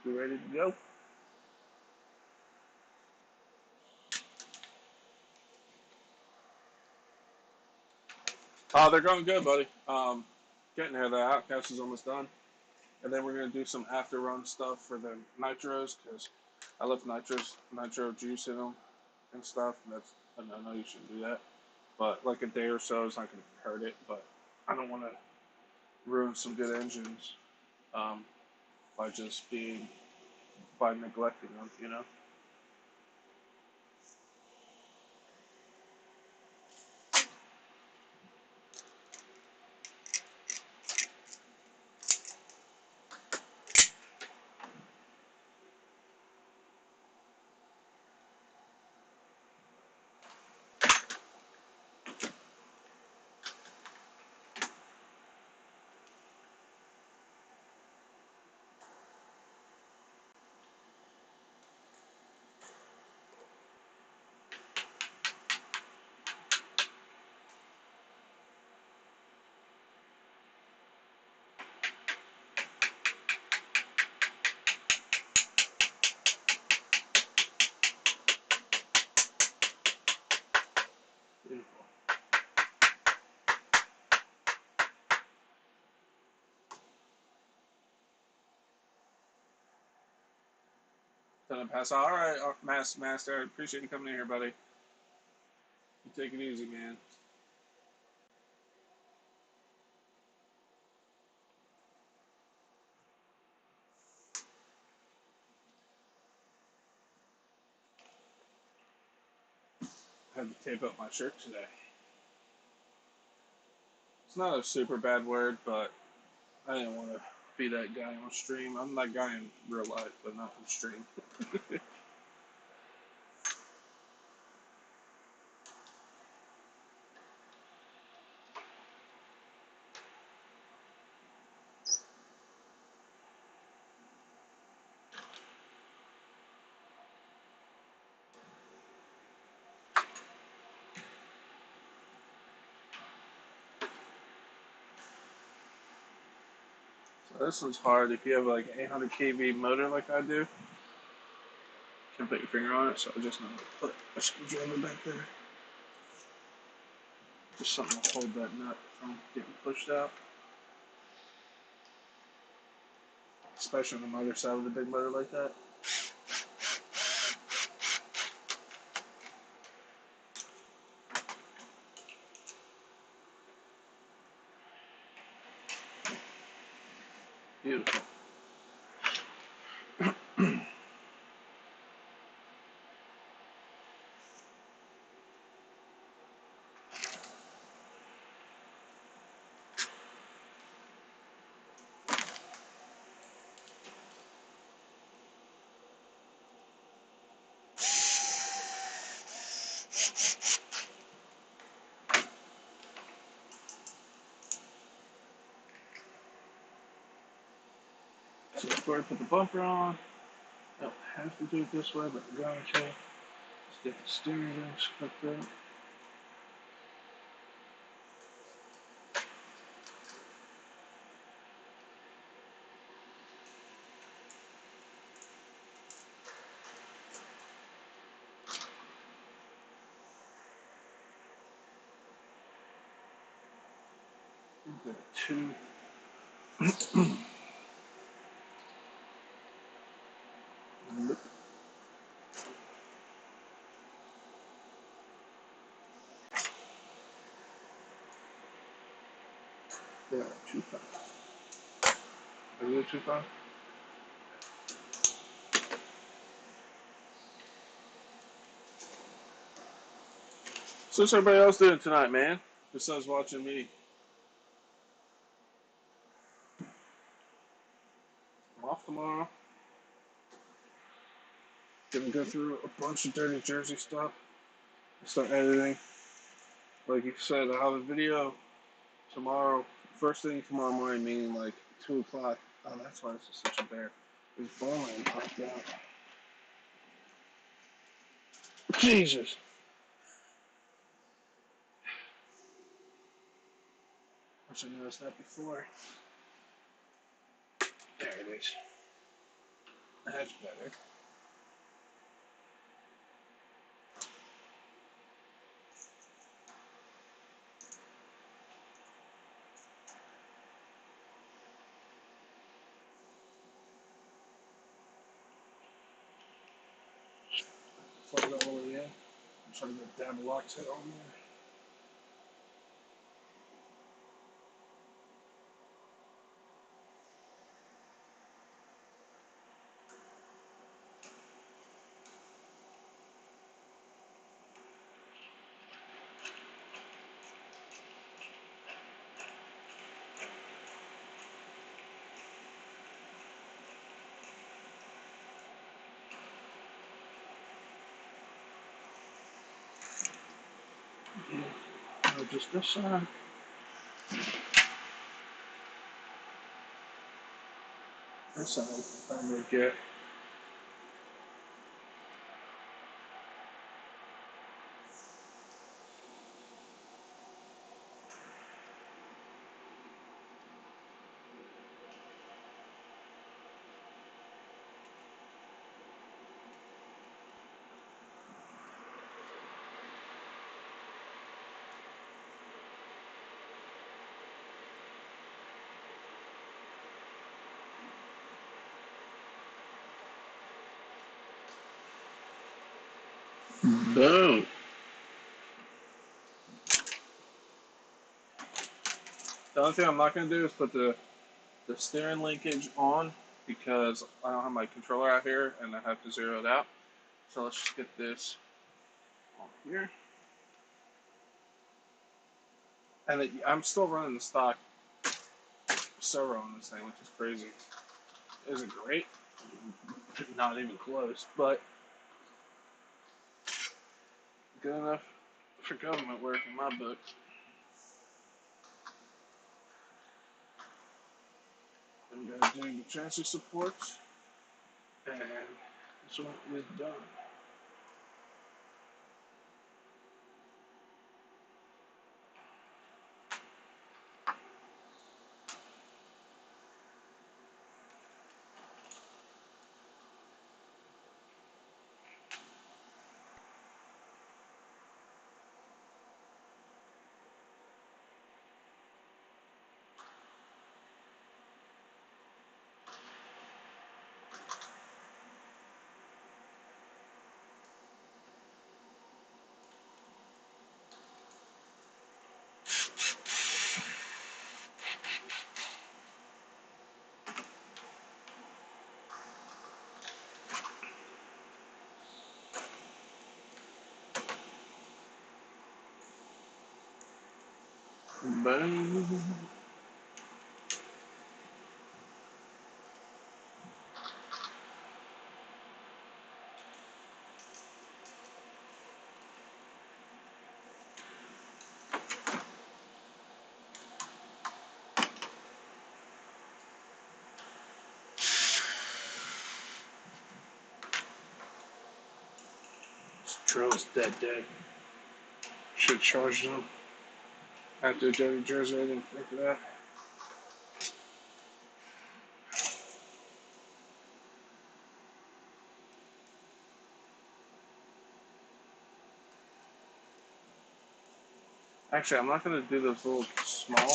Be ready to go. They're going good, buddy. Getting there. The outcast is almost done. And then we're going to do some after run stuff for the nitros because I left nitro juice in them and stuff. And I know you shouldn't do that. But like a day or so is not going to hurt it. But I don't want to ruin some good engines um, by by neglecting them, you know? Beautiful. Time to pass. All right, Master. I appreciate you coming in here, buddy. You take it easy, man. I had to tape up my shirt today. It's not a super bad word, but I didn't want to be that guy on stream. I'm that guy in real life, but not on stream. This one's hard if you have like an 800 kV motor like I do. Can't put your finger on it, so I just know to put a screwdriver back there. Just something to hold that nut from getting pushed out. Especially on the motor side with a big motor like that. Beautiful. So before I put the bumper on, I don't have to do it this way, but I'm going to. Just get the steering wheels hooked up. Got two. Yeah, 2.5. Are you a 2.5? So what's everybody else doing tonight, man? Besides watching me. I'm off tomorrow. Gonna go through a bunch of Dirty Jersey stuff. Start editing. Like you said, I'll have a video tomorrow. First thing tomorrow morning, meaning like 2 o'clock. Oh, that's why this is such a bear. This ball line popped out. Jesus. Wish I noticed that before. There it is. That's better. Plug it all the way in. I'm trying to get down the lock set on there. Yeah. Just this side. This side. I'm gonna get. Boom. The only thing I'm not gonna do is put the steering linkage on because I don't have my controller out here and I have to zero it out. So let's just get this on here. And I'm still running the stock servo on this thing, which is crazy. It isn't great, not even close, but good enough for government work in my book. I'm gonna do the chassis supports, and this one is done. Boom. This drill's dead. Should charge them. After Dirty Jersey, I didn't think of that. Actually, I'm not going to do this little small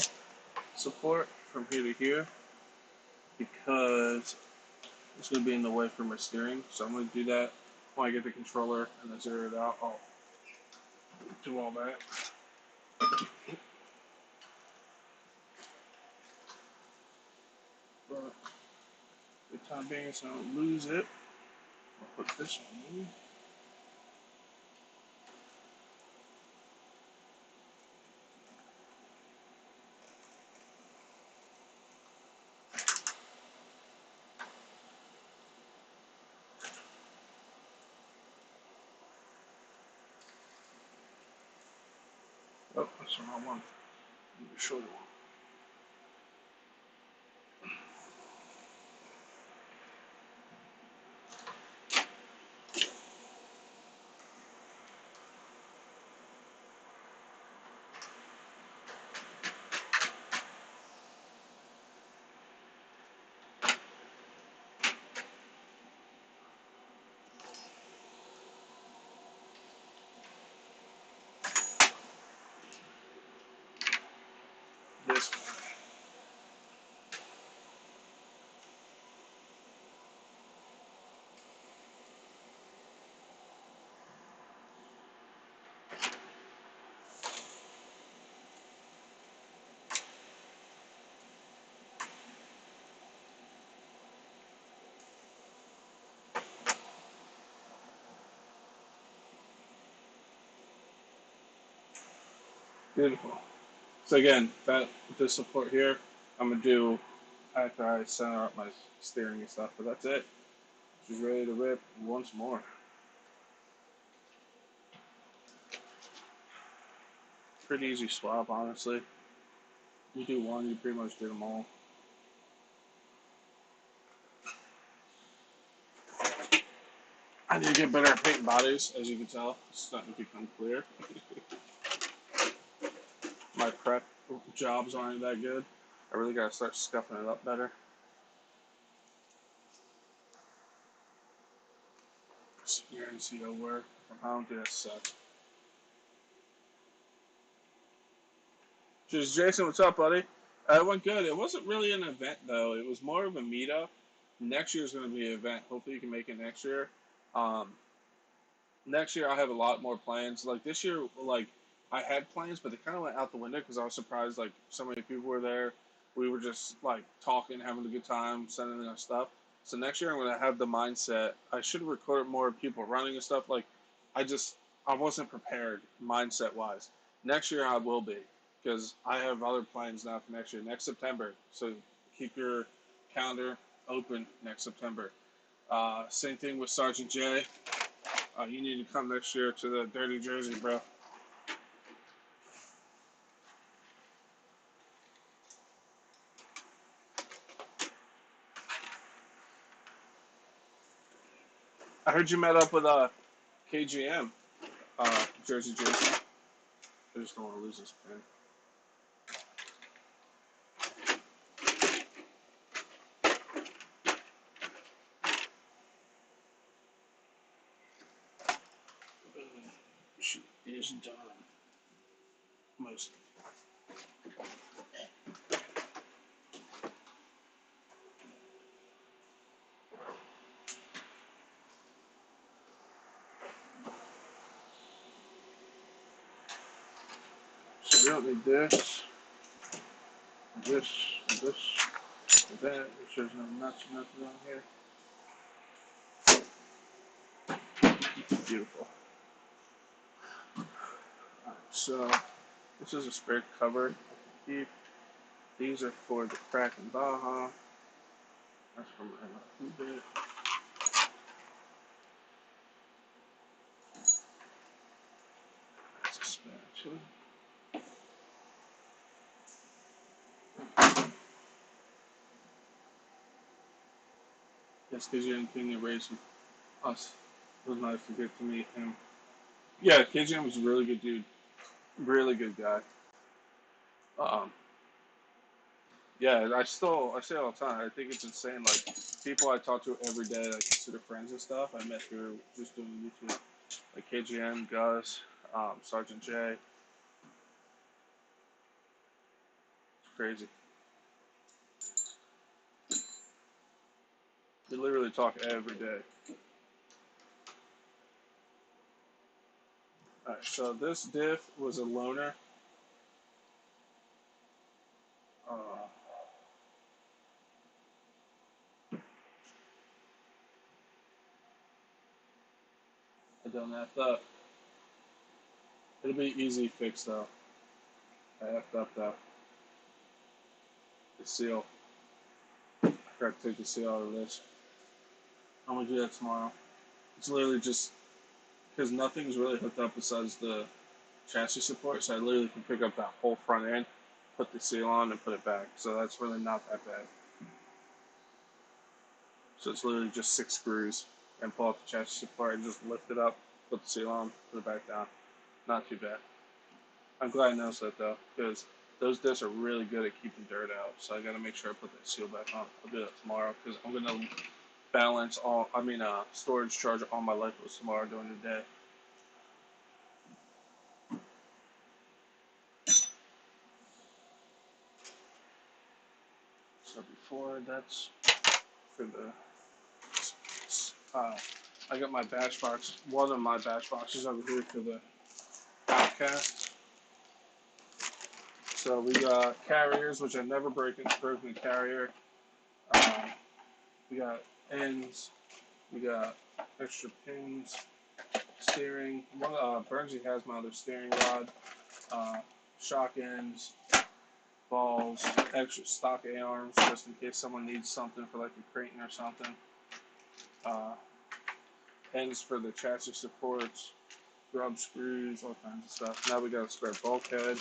support from here to here because it's going to be in the way for my steering. So I'm going to do that when I get the controller and then zero it out. I'll do all that. But for the time being, so I don't lose it, I'll put this one. Oh, that's the wrong one. The shorter one. This one. Beautiful. So again, that this support here, I'm gonna do after I center up my steering and stuff. But that's it. She's ready to rip once more. Pretty easy swap, honestly. You do one, you pretty much do them all. I need to get better at painting bodies, as you can tell. It's starting to become clear. My prep jobs aren't that good. I really gotta start scuffing it up better. Here and see how work from home. Dude, that sucks. Just Jason, what's up, buddy? It went good. It wasn't really an event though. It was more of a meetup. Next year's going to be an event. Hopefully, you can make it next year. Um, Next year, I have a lot more plans. Like this year, like I had plans, but they kind of went out the window because I was surprised. Like so many people were there. We were just like talking, having a good time, sending us stuff. So next year, I'm going to have the mindset. I should have recorded more people running and stuff. Like I just I wasn't prepared mindset wise. Next year, I will be because I have other plans now for next year, next September. So keep your calendar open next September. Same thing with Sergeant J. You need to come next year to the Dirty Jersey, bro. I heard you met up with KGM, Jersey Jason. I just don't want to lose this pen. She is done. Most. So we don't need this, this, this, that. There's no nuts, nothing on here. Beautiful. Alright, so this is a spare cover. keep. These are for the Kraken Baja. That's from my bit. That's a spatula. Yes, because you're in Kenya raising us. It was nice to get to meet him. Yeah, KJM was a really good dude. Really good guy. Um, yeah, I say all the time. I think it's insane. Like people I talk to every day, like consider friends and stuff. I met through just doing YouTube. Like KGM, Gus, Sergeant J. It's crazy. We literally talk every day. All right, so this diff was a loner. Uh, I done that up. It'll be easy fix though. I effed up though. The seal. I forgot to take the seal out of this. I'm gonna do that tomorrow. It's literally just because nothing's really hooked up besides the chassis support, so I literally can pick up that whole front end, put the seal on, and put it back. So that's really not that bad. So it's literally just 6 screws and pull out the chassis support and just lift it up, put the seal on, put it back down. Not too bad. I'm glad I noticed that though, because those discs are really good at keeping dirt out. So I got to make sure I put that seal back on. I'll do that tomorrow because I'm gonna balance storage charge all my lifos tomorrow during the day. So before that's for the I got my batch box, one of my batch boxes over here for the Outcast. So we got carriers, which I've never broken a carrier. Uh, we got ends. We got extra pins, steering. Bernsey has my other steering rod, uh, shock ends, balls, extra stock A-arms just in case someone needs something for like a Creighton or something. Ends for the chassis supports, grub screws, all kinds of stuff. Now we got a spare bulkhead.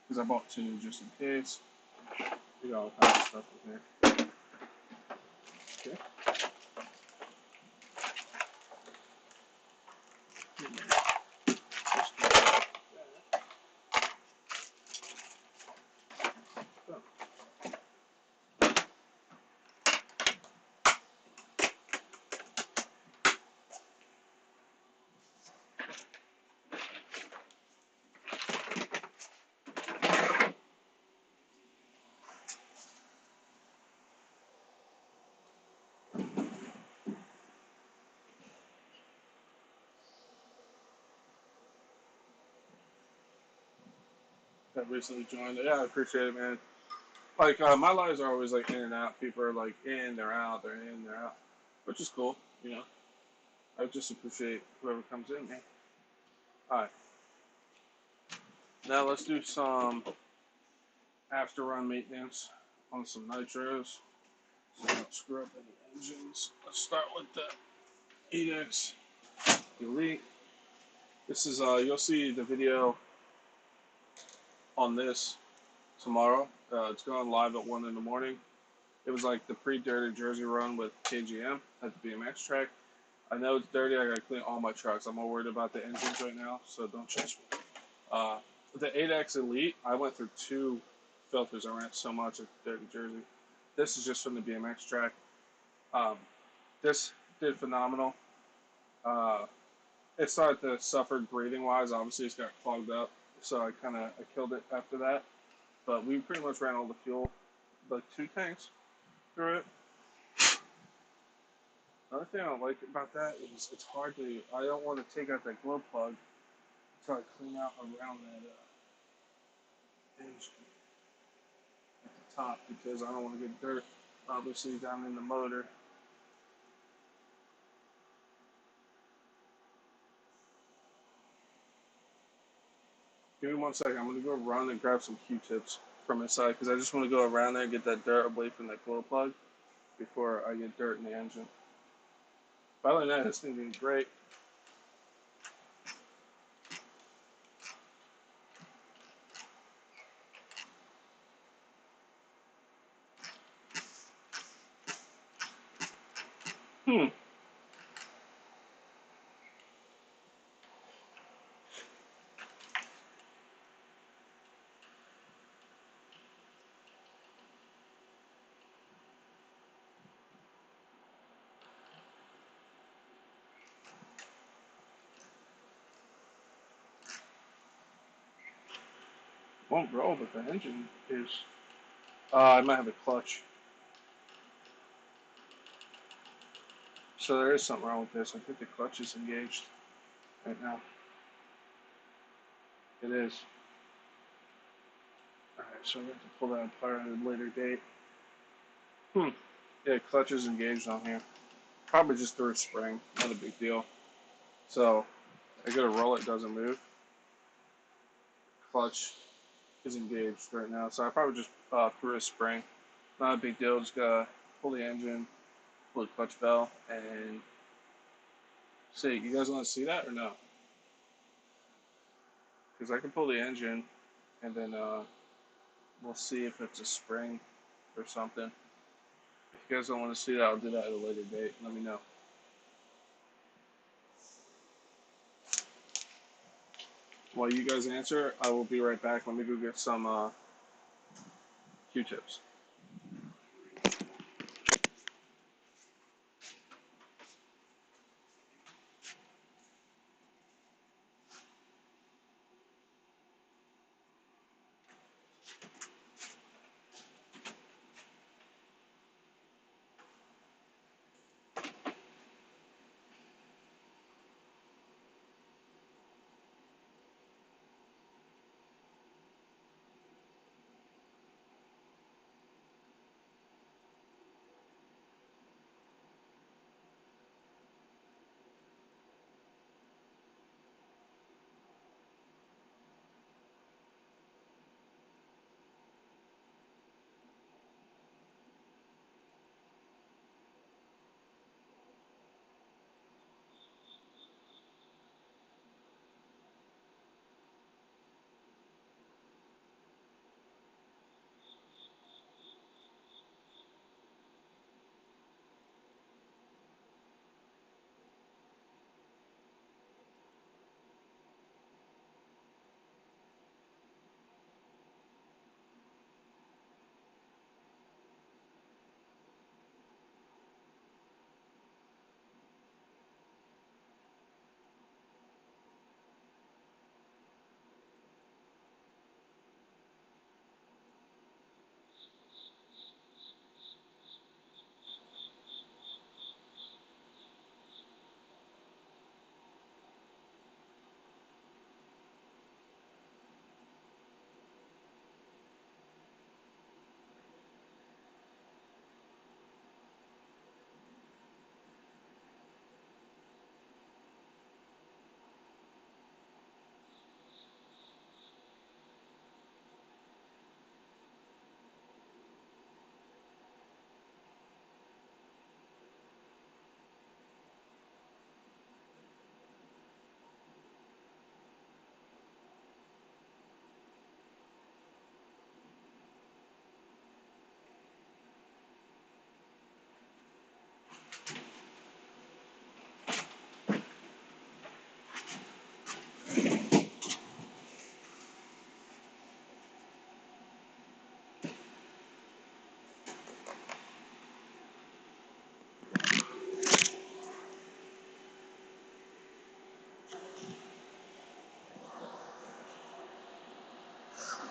Because I bought 2 just in case. We got all kinds of stuff in here. Okay. That recently joined. Yeah, I appreciate it, man. Like my lives are always like in and out. People are like in, they're out, they're in, they're out, which is cool. You know, I just appreciate whoever comes in, man. All right, now let's do some after run maintenance on some nitros. So don't screw up any engines. Let's start with the 8X Elite. This is you'll see the video on this tomorrow. It's going live at 1 in the morning. It was like the pre-dirty Jersey run with KGM at the BMX track. I know it's dirty. I gotta clean all my trucks. I'm more worried about the engines right now, so don't judge me. The 8X Elite, I went through 2 filters. I ran so much at Dirty Jersey. This is just from the BMX track. This did phenomenal. It started to suffer breathing wise. Obviously, it's got clogged up, so I killed it after that. But we pretty much ran all the fuel, like 2 tanks through it. Another thing I don't like about that is it's hard to. I don't want to take out that glow plug until I clean out around that hinge at the top because I don't want to get dirt, obviously, down in the motor. Give me 1 second. I'm gonna go run and grab some Q-tips from inside because I just want to go around there and get that dirt away from that glow plug before I get dirt in the engine. But other than that, this thing is great. Hmm. Won't roll, but the engine is. I might have a clutch. So there is something wrong with this. I think the clutch is engaged right now. It is. Alright, so I'm going to have to pull that apart at a later date. Yeah, clutch is engaged on here. Probably just through a spring. Not a big deal. So I gotta roll it, doesn't move. Clutch is engaged right now. So I probably just threw a spring. Not a big deal. Just gotta pull the engine, pull the clutch bell, and see. You guys want to see that or no? Because I can pull the engine, and then we'll see if it's a spring or something. If you guys don't want to see that, I'll do that at a later date. Let me know. While you guys answer, I will be right back. Let me go get some Q-tips.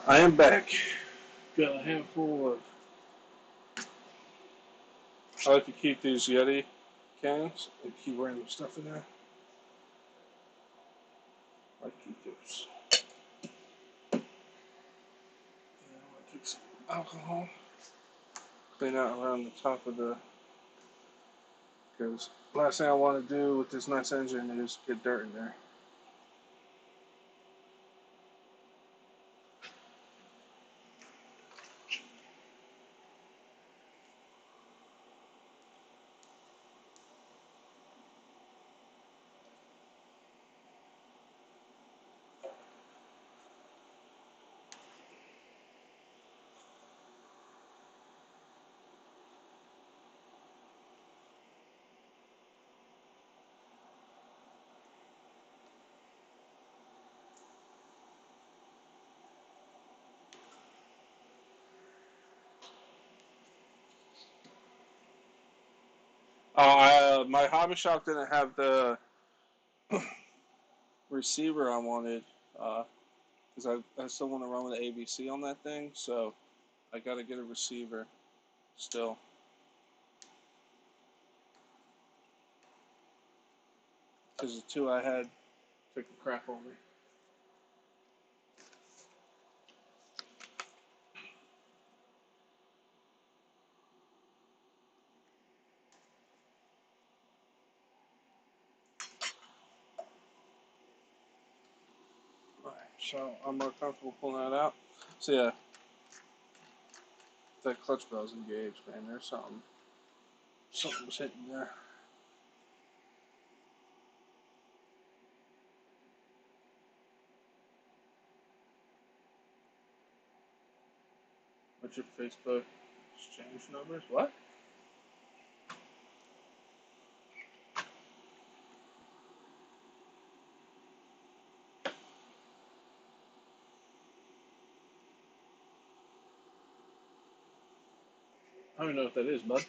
I am back. Got a handful of. I like to keep these Yeti cans and keep random stuff in there. I like Q-tips. And I'm gonna take some alcohol, clean out around the top of the. Because last thing I want to do with this nice engine is get dirt in there. My hobby shop didn't have the receiver I wanted because I still want to run with ABC on that thing, so I got to get a receiver still because the two I had took the crap on me. Alright, so I'm more comfortable pulling that out. So yeah, that clutch bell's engaged, man. There's something's hitting there. What's your Facebook exchange numbers? What? I don't even know what that is, bud.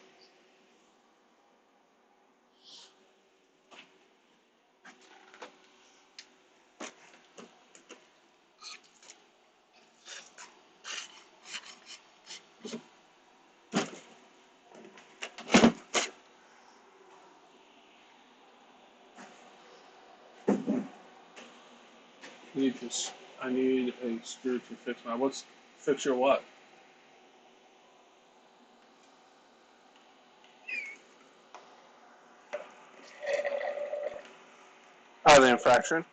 I need a screw to fix my. What's fix your what? Oh, the infraction.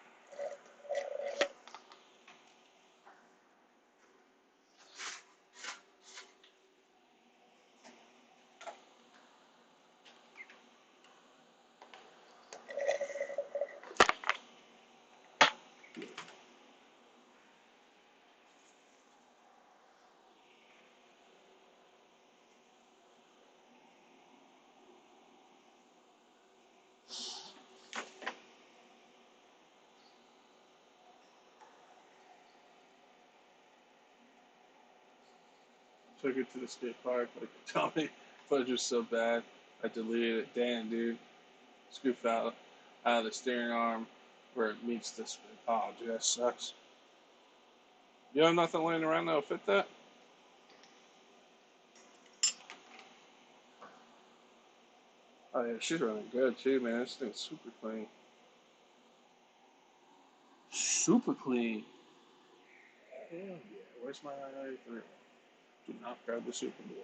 Took it to the skate park like Tommy. Footage was so bad, I deleted it. Damn, dude. Screw out of the steering arm where it meets this. Oh, dude, that sucks. You have nothing laying around that'll fit that? Oh yeah, she's running good too, man. This thing's super clean. Super clean. Hell yeah. Where's my I-93? Do not grab the super glue.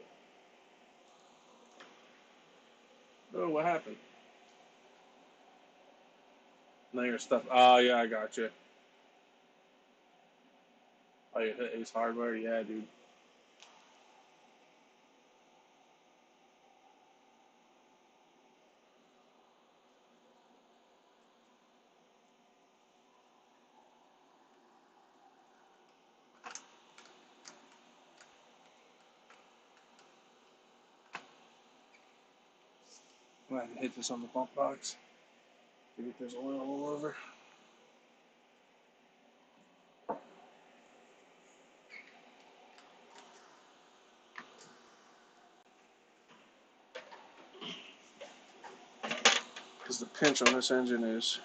Oh, what happened? Now your stuff. Oh yeah, I got you. Oh, you hit Ace Hardware? Yeah, dude. I'm gonna hit this on the bump box. See if there's oil all over. Because the pinch on this engine is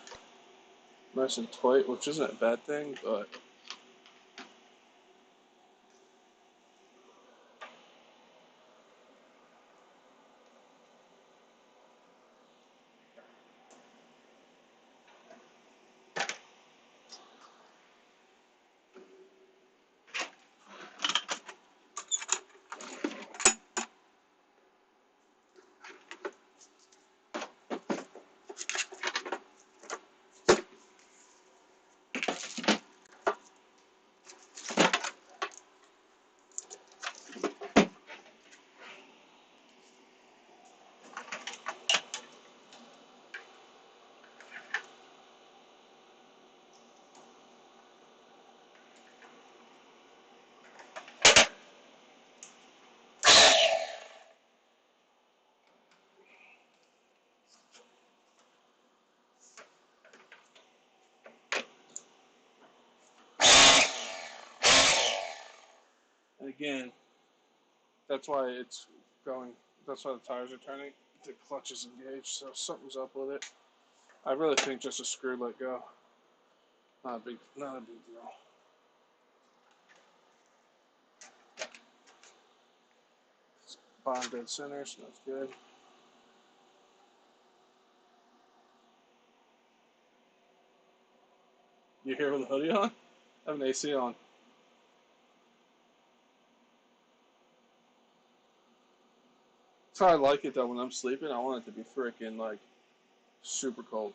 nice and tight, which isn't a bad thing, but and again, that's why it's going That's why the tires are turning. The clutch is engaged, so something's up with it. I really think just a screw let go. Not a big deal. Bottom dead center, so that's good. You here with the hoodie on? I have an AC on. That's how I like it though. When I'm sleeping, I want it to be freaking like super cold.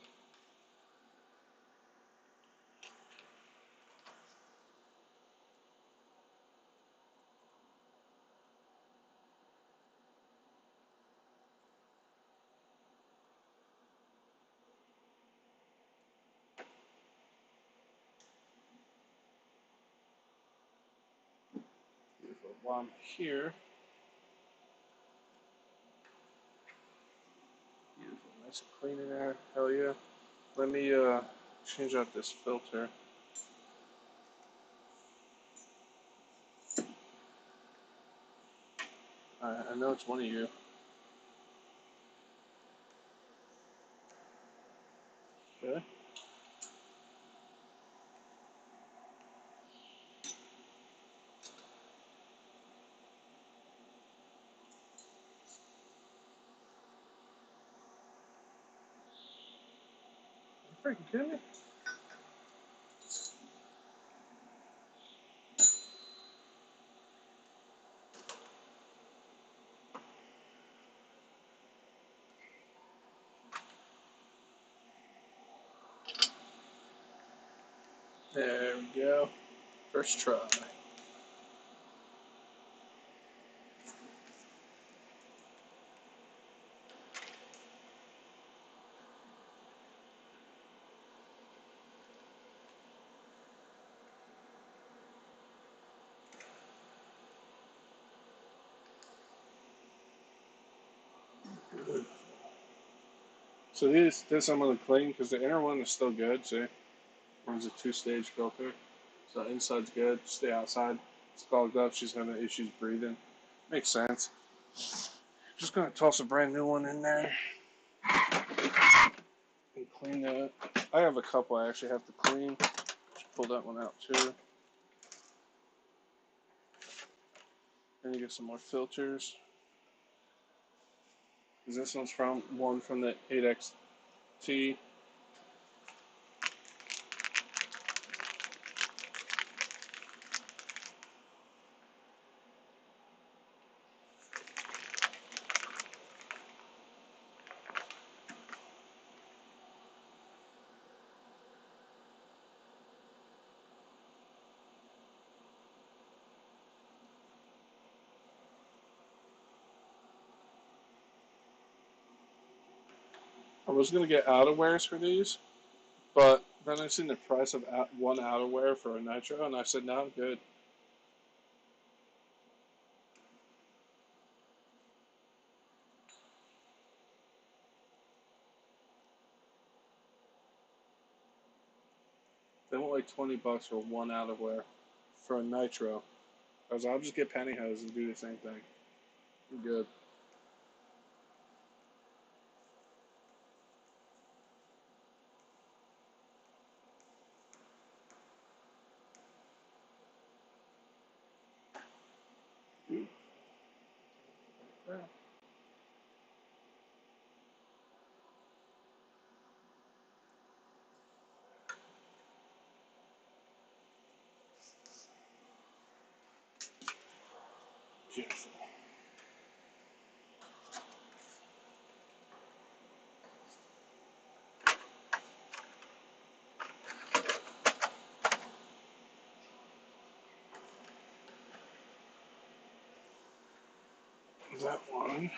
Beautiful. While I'm here, beautiful, nice and clean in there. Hell yeah. Let me change out this filter. I know it's one of you. Okay. Are you freaking kidding me? There we go. First try. So this I'm gonna clean because the inner one is still good. See, runs a two-stage filter. So inside's good. Stay outside. It's clogged up. She's having issues breathing. Makes sense. Just gonna toss a brand new one in there and clean that. I have a couple I actually have to clean. Just pull that one out too. Then you get some more filters. Because this one's from the 8XT. I was gonna get outerwears for these, but then I seen the price of one outerwear for a nitro, and I said, no, good. They want like $20 for one outerwear for a nitro. I was, I'll just get pantyhose and do the same thing. I'm good. Beautiful. That one.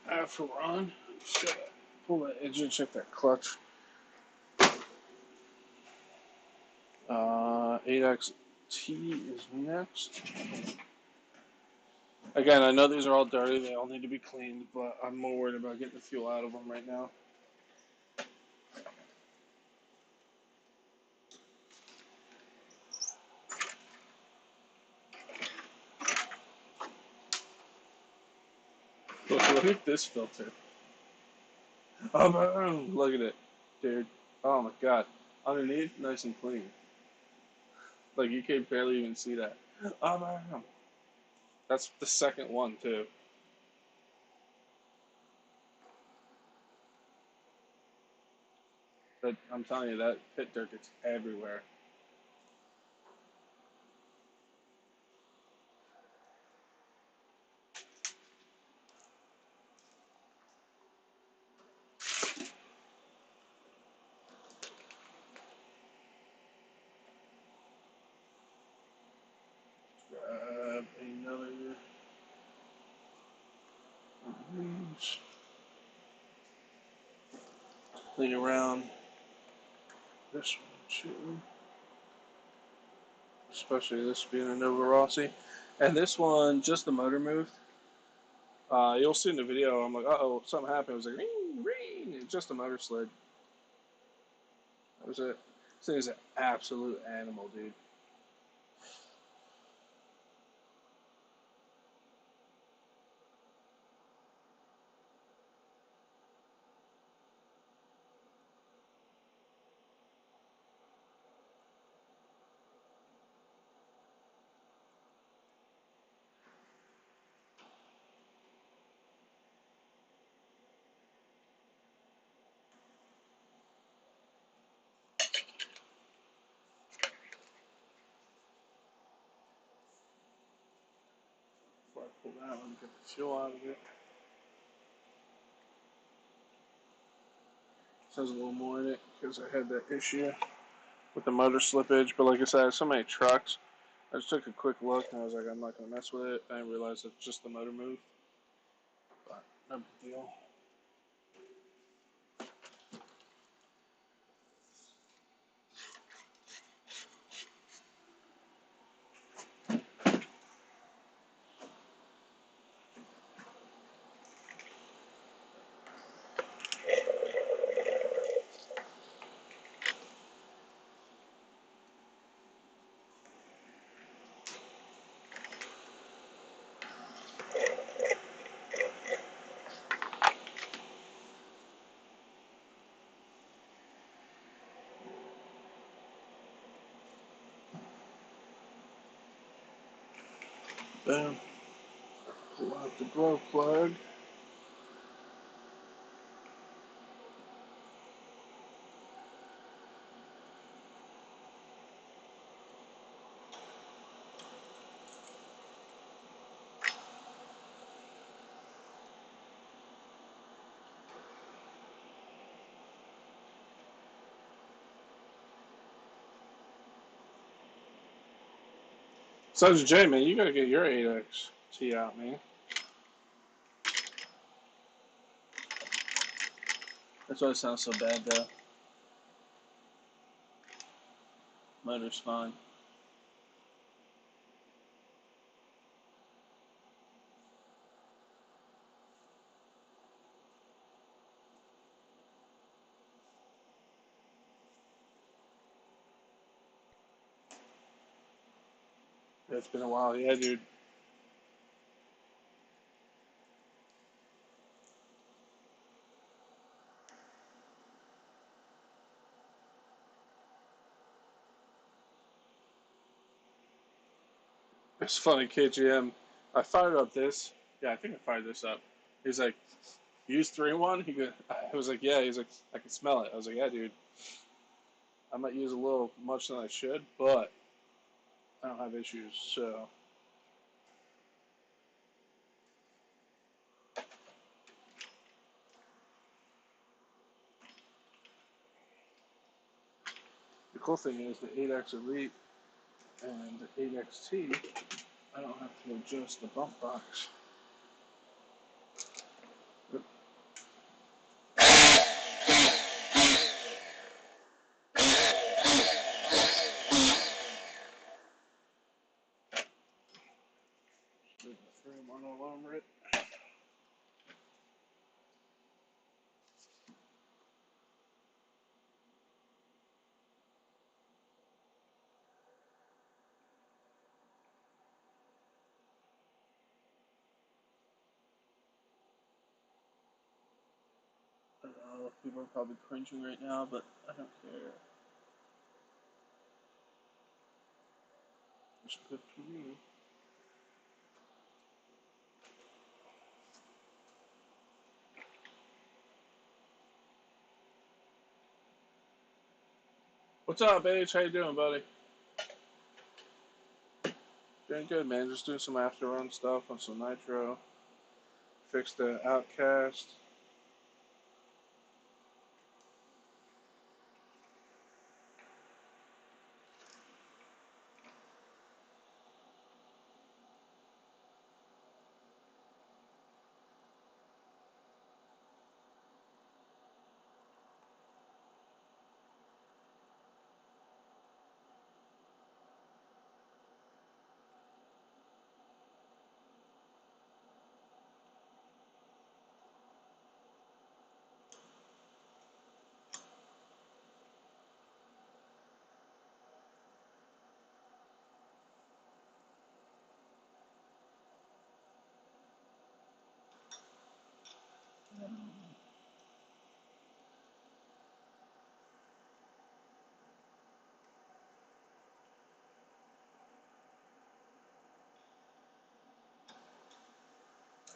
After run. Pull that engine, check that clutch. 8XT is next. Again, I know these are all dirty. They all need to be cleaned, but I'm more worried about getting the fuel out of them right now. Look at this filter. Oh, look at it, dude. Oh my god. Underneath, nice and clean. Like you can barely even see that. Oh, that's the second one too. But I'm telling you, that pit dirt gets everywhere. Grab another orange. Clean around this one too. Especially this being a Nova Rossi. And this one, just the motor moved. You'll see in the video, I'm like, uh-oh, something happened. It was like, ring, ring. It's just a motor slid. That was it. This thing is an absolute animal, dude. Before I pull that one, get the fuel out of it. Says a little more in it because I had that issue with the motor slippage. But like I said, I have so many trucks. I just took a quick look and I was like, I'm not going to mess with it. I didn't realize it's just the motor move. But no big deal. Boom. Pull out the glow plug. Sergeant J, man, you gotta get your 8XT out, man. That's why it sounds so bad, though. Motor's fine. It's been a while, yeah, dude. It's funny, KGM. I fired up this. Yeah, I think I fired this up. He's like, use 3-1? I was like, yeah. He's like, I can smell it. I was like, yeah, dude. I might use a little much than I should, but I don't have issues, so. The cool thing is the 8X Elite and the 8XT, I don't have to adjust the bump box. There's the 3-1 all over it. know, people are probably cringing right now, but I don't care. It's good for me. What's up, H? How you doing, buddy? Doing good, man. Just doing some after run stuff on some nitro. Fixed the outcast.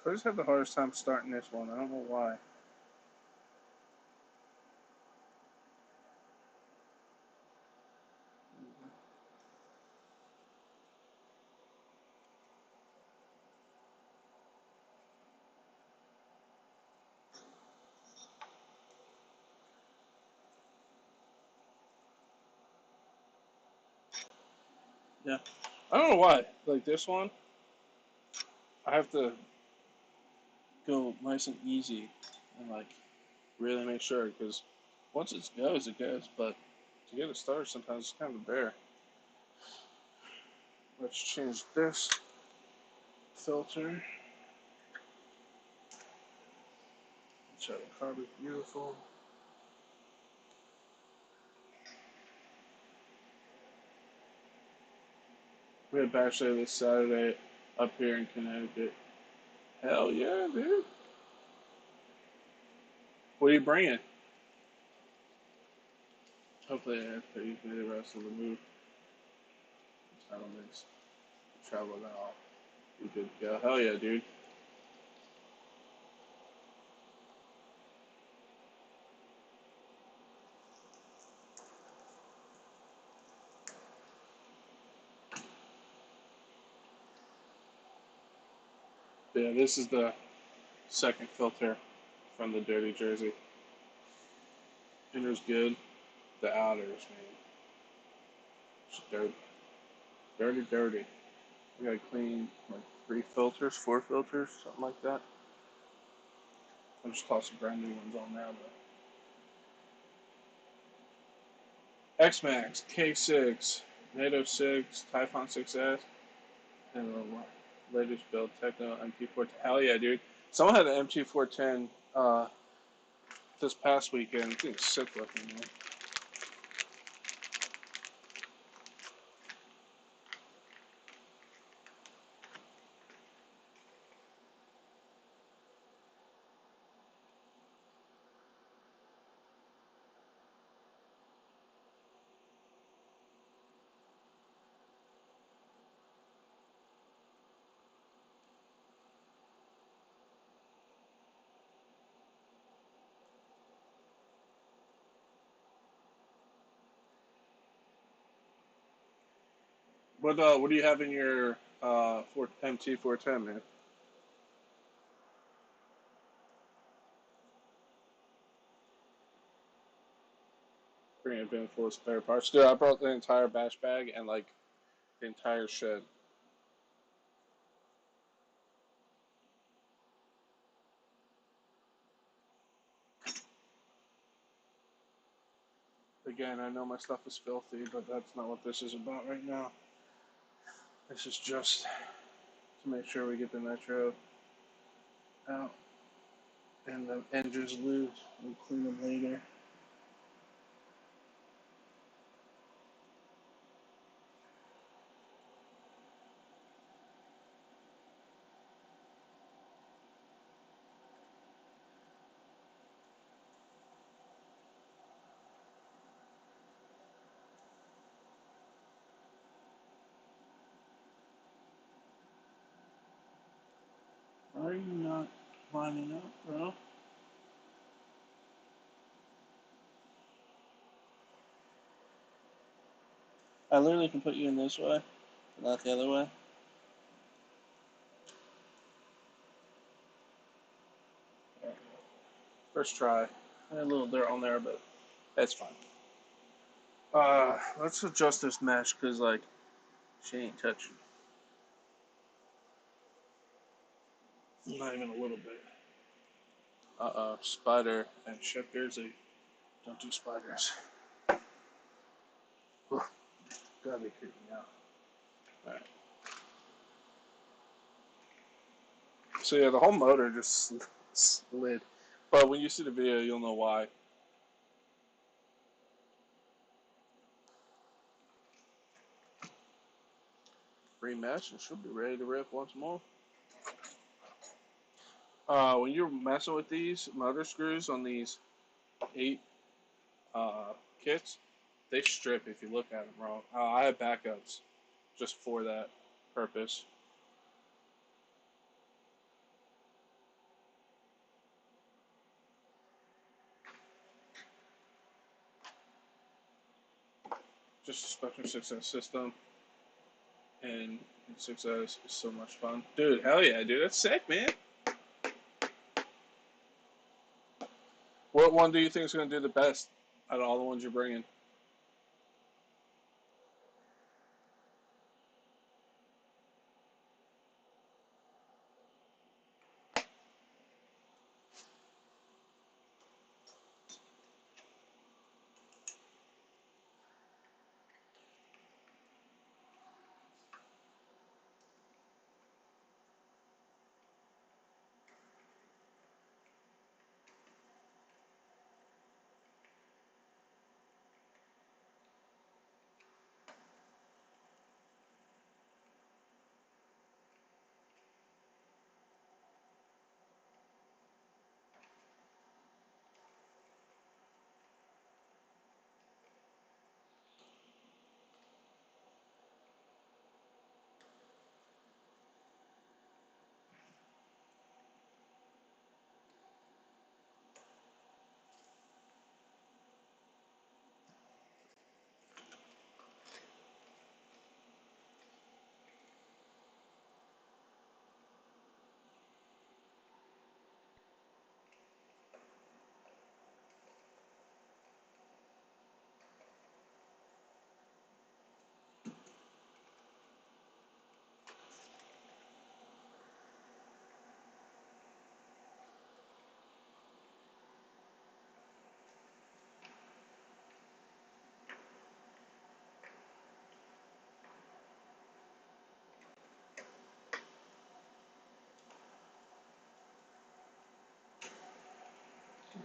I just have the hardest time starting this one. I don't know why. Yeah. I don't know why. Like this one, I have to go nice and easy and like really make sure because once it goes, it goes. But to get it started, sometimes it's kind of a bear. Let's change this filter. Show the car be beautiful. We had Bachelor this Saturday up here in Connecticut. Hell yeah, dude. What are you bringing? Hopefully, I pay the rest of the move. Entitlements. Travel now. Be good to go. Hell yeah, dude. Yeah, this is the second filter from the Dirty Jersey. Inner's good. The outers, man. It's dirty. Dirty, dirty. We gotta clean like 4 filters, something like that. I'm just tossing brand new ones on now, though. X-Max, K6, NATO 6, Typhon 6S, and the latest build, Techno MT410. Hell yeah, dude. Someone had an MT410 this past weekend. I think it's sick looking, man. What do you have in your MT410, man? Bring a bin full of spare parts. Dude, I brought the entire bash bag and like the entire shed. Again, I know my stuff is filthy, but that's not what this is about right now. This is just to make sure we get the nitro out and the engines loose. We'll clean them later. you not lining up, bro? I literally can put you in this way, but not the other way. First try. I had a little dirt on there, but that's fine. Let's adjust this mesh because, like, she ain't touching. Not even a little bit. Spider and Chef Beardsley don't do spiders. Gotta be creeping me out. Alright. So yeah, the whole motor just slid. But when you see the video, you'll know why. Rematch and she'll be ready to rip once more. When you're messing with these motor screws on these 8 kits, they strip if you look at them wrong. I have backups just for that purpose. Just a Spectrum 6S system, and 6S is so much fun. Dude, hell yeah, dude, that's sick, man. What one do you think is going to do the best out of all the ones you're bringing?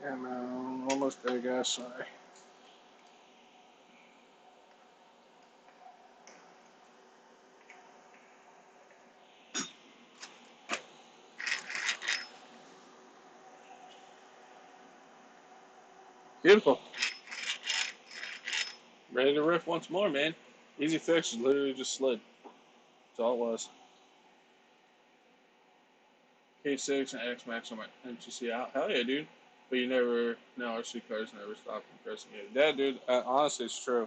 Yeah, man, almost there, guys. Sorry. Beautiful. Ready to riff once more, man. Easy fix, literally just slid. That's all it was. K6 and X Max on my MTC out. Hell yeah, dude. But you never, no, RC cars never stop impressing you. Yeah, dude, honestly, it's true.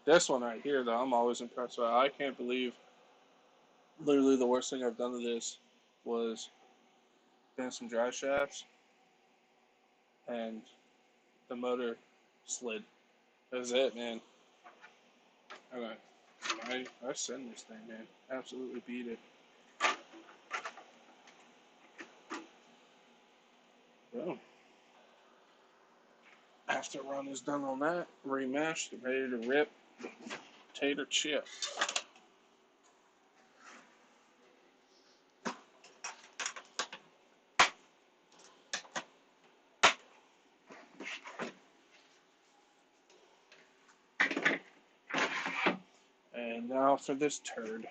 This one right here, though, I'm always impressed by. I can't believe literally the worst thing I've done to this was bend some drive shafts and the motor slid. That's it, man. I send this thing, man. Absolutely beat it. Boom. After run is done on that, remashed, ready to rip. Tater chip. And now for this turd.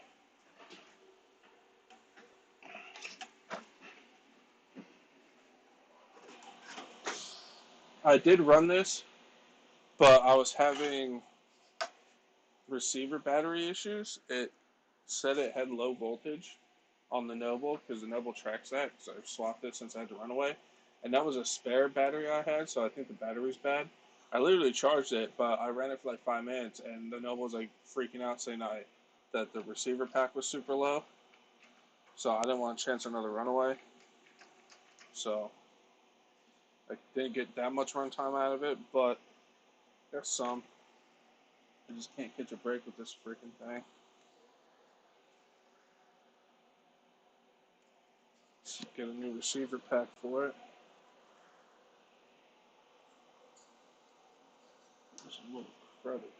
I did run this, but I was having receiver battery issues. It said it had low voltage, on the Noble because the Noble tracks that because I've swapped it since I had to run away, and that was a spare battery I had, so I think the battery's bad. I literally charged it, but I ran it for like 5 minutes, and the Noble was like freaking out saying that the receiver pack was super low, so I didn't want to chance another runaway. So I didn't get that much runtime out of it, but there's some. I just can't catch a break with this freaking thing. Let's get a new receiver pack for it. There's a little credit.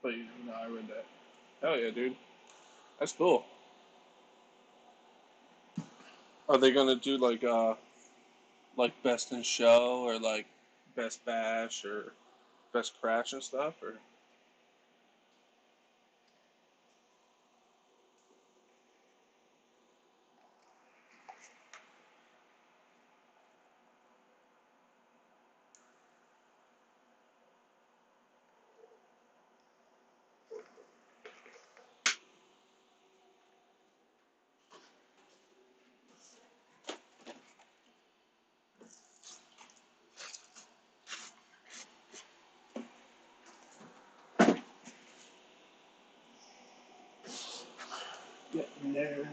But you know, I read that. Hell yeah, dude. That's cool. Are they gonna do like best in show or like best bash or best crash and stuff or getting there?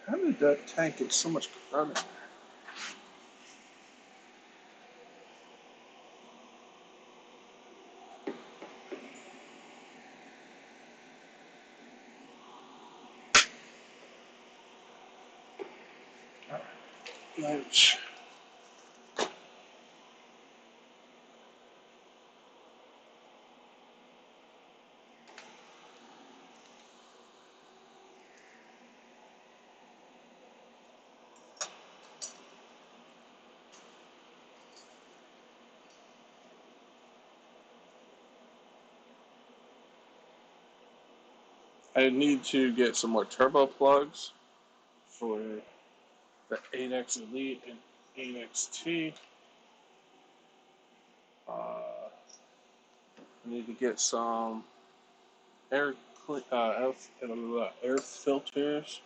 How did that tank get so much credit? Ouch. I need to get some more turbo plugs for the 8X Elite and 8XT. I need to get some air air filters.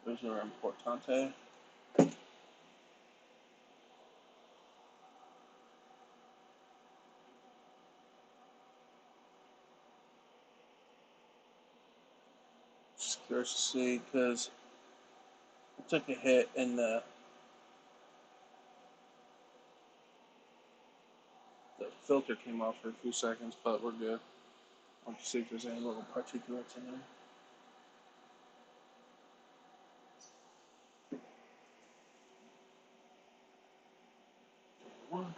Those are importante. Just curious to see because I took a hit and the filter came off for a few seconds, but we're good. I'll just see if there's any little particulates in there. One.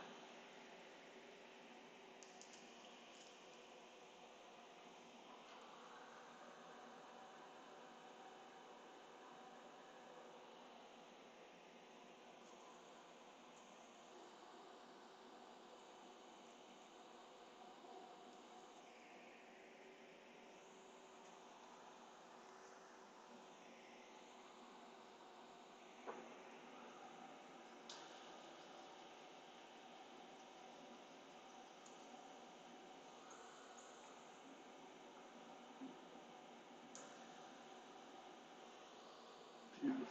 Beautiful.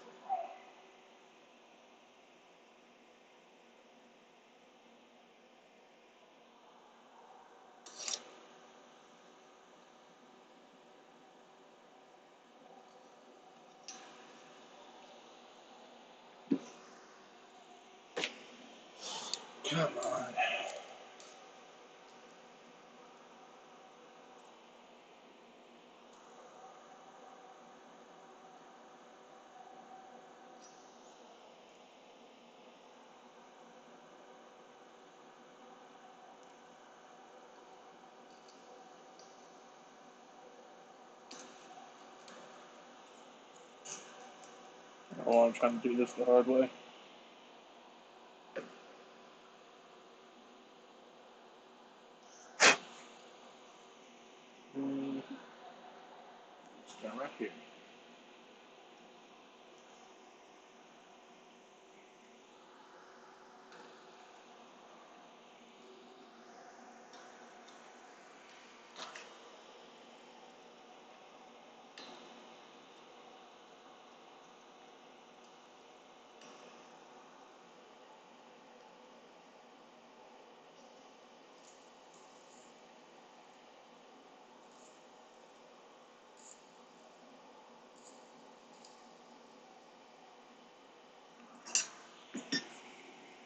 Come on. Oh, I'm trying to do this the hard way. It's down right here.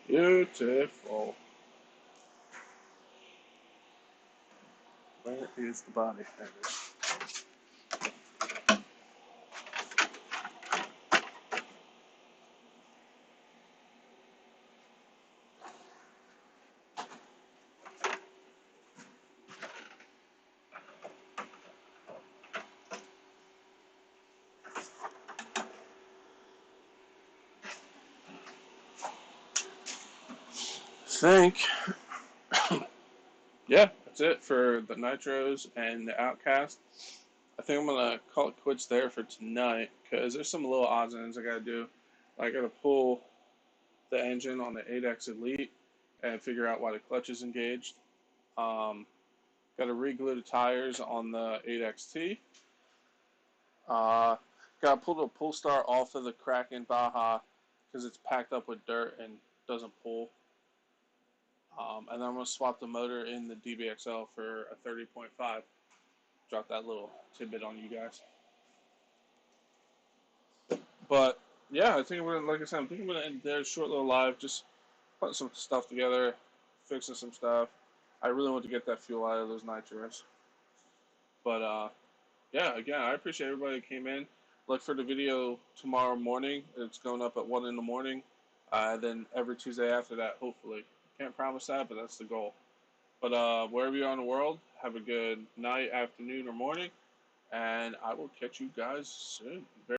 Beautiful. Where is the body? There it is. I think, yeah, that's it for the Nitros and the Outcast. I think I'm gonna call it quits there for tonight because there's some little odds and ends I gotta do. I gotta pull the engine on the 8X Elite and figure out why the clutch is engaged. Gotta re-glue the tires on the 8XT. Gotta pull the pull star off of the Kraken Baja because it's packed up with dirt and doesn't pull. And then I'm gonna swap the motor in the DBXL for a 30.5. Drop that little tidbit on you guys. But yeah, I think we're like I said, I think I'm gonna end there. Short little live, just putting some stuff together, fixing some stuff. I really want to get that fuel out of those nitros. But yeah, again, I appreciate everybody that came in. Look for the video tomorrow morning. It's going up at 1 in the morning. Then every Tuesday after that, hopefully. Can't promise that, but that's the goal. But wherever you are in the world, have a good night, afternoon, or morning. And I will catch you guys soon.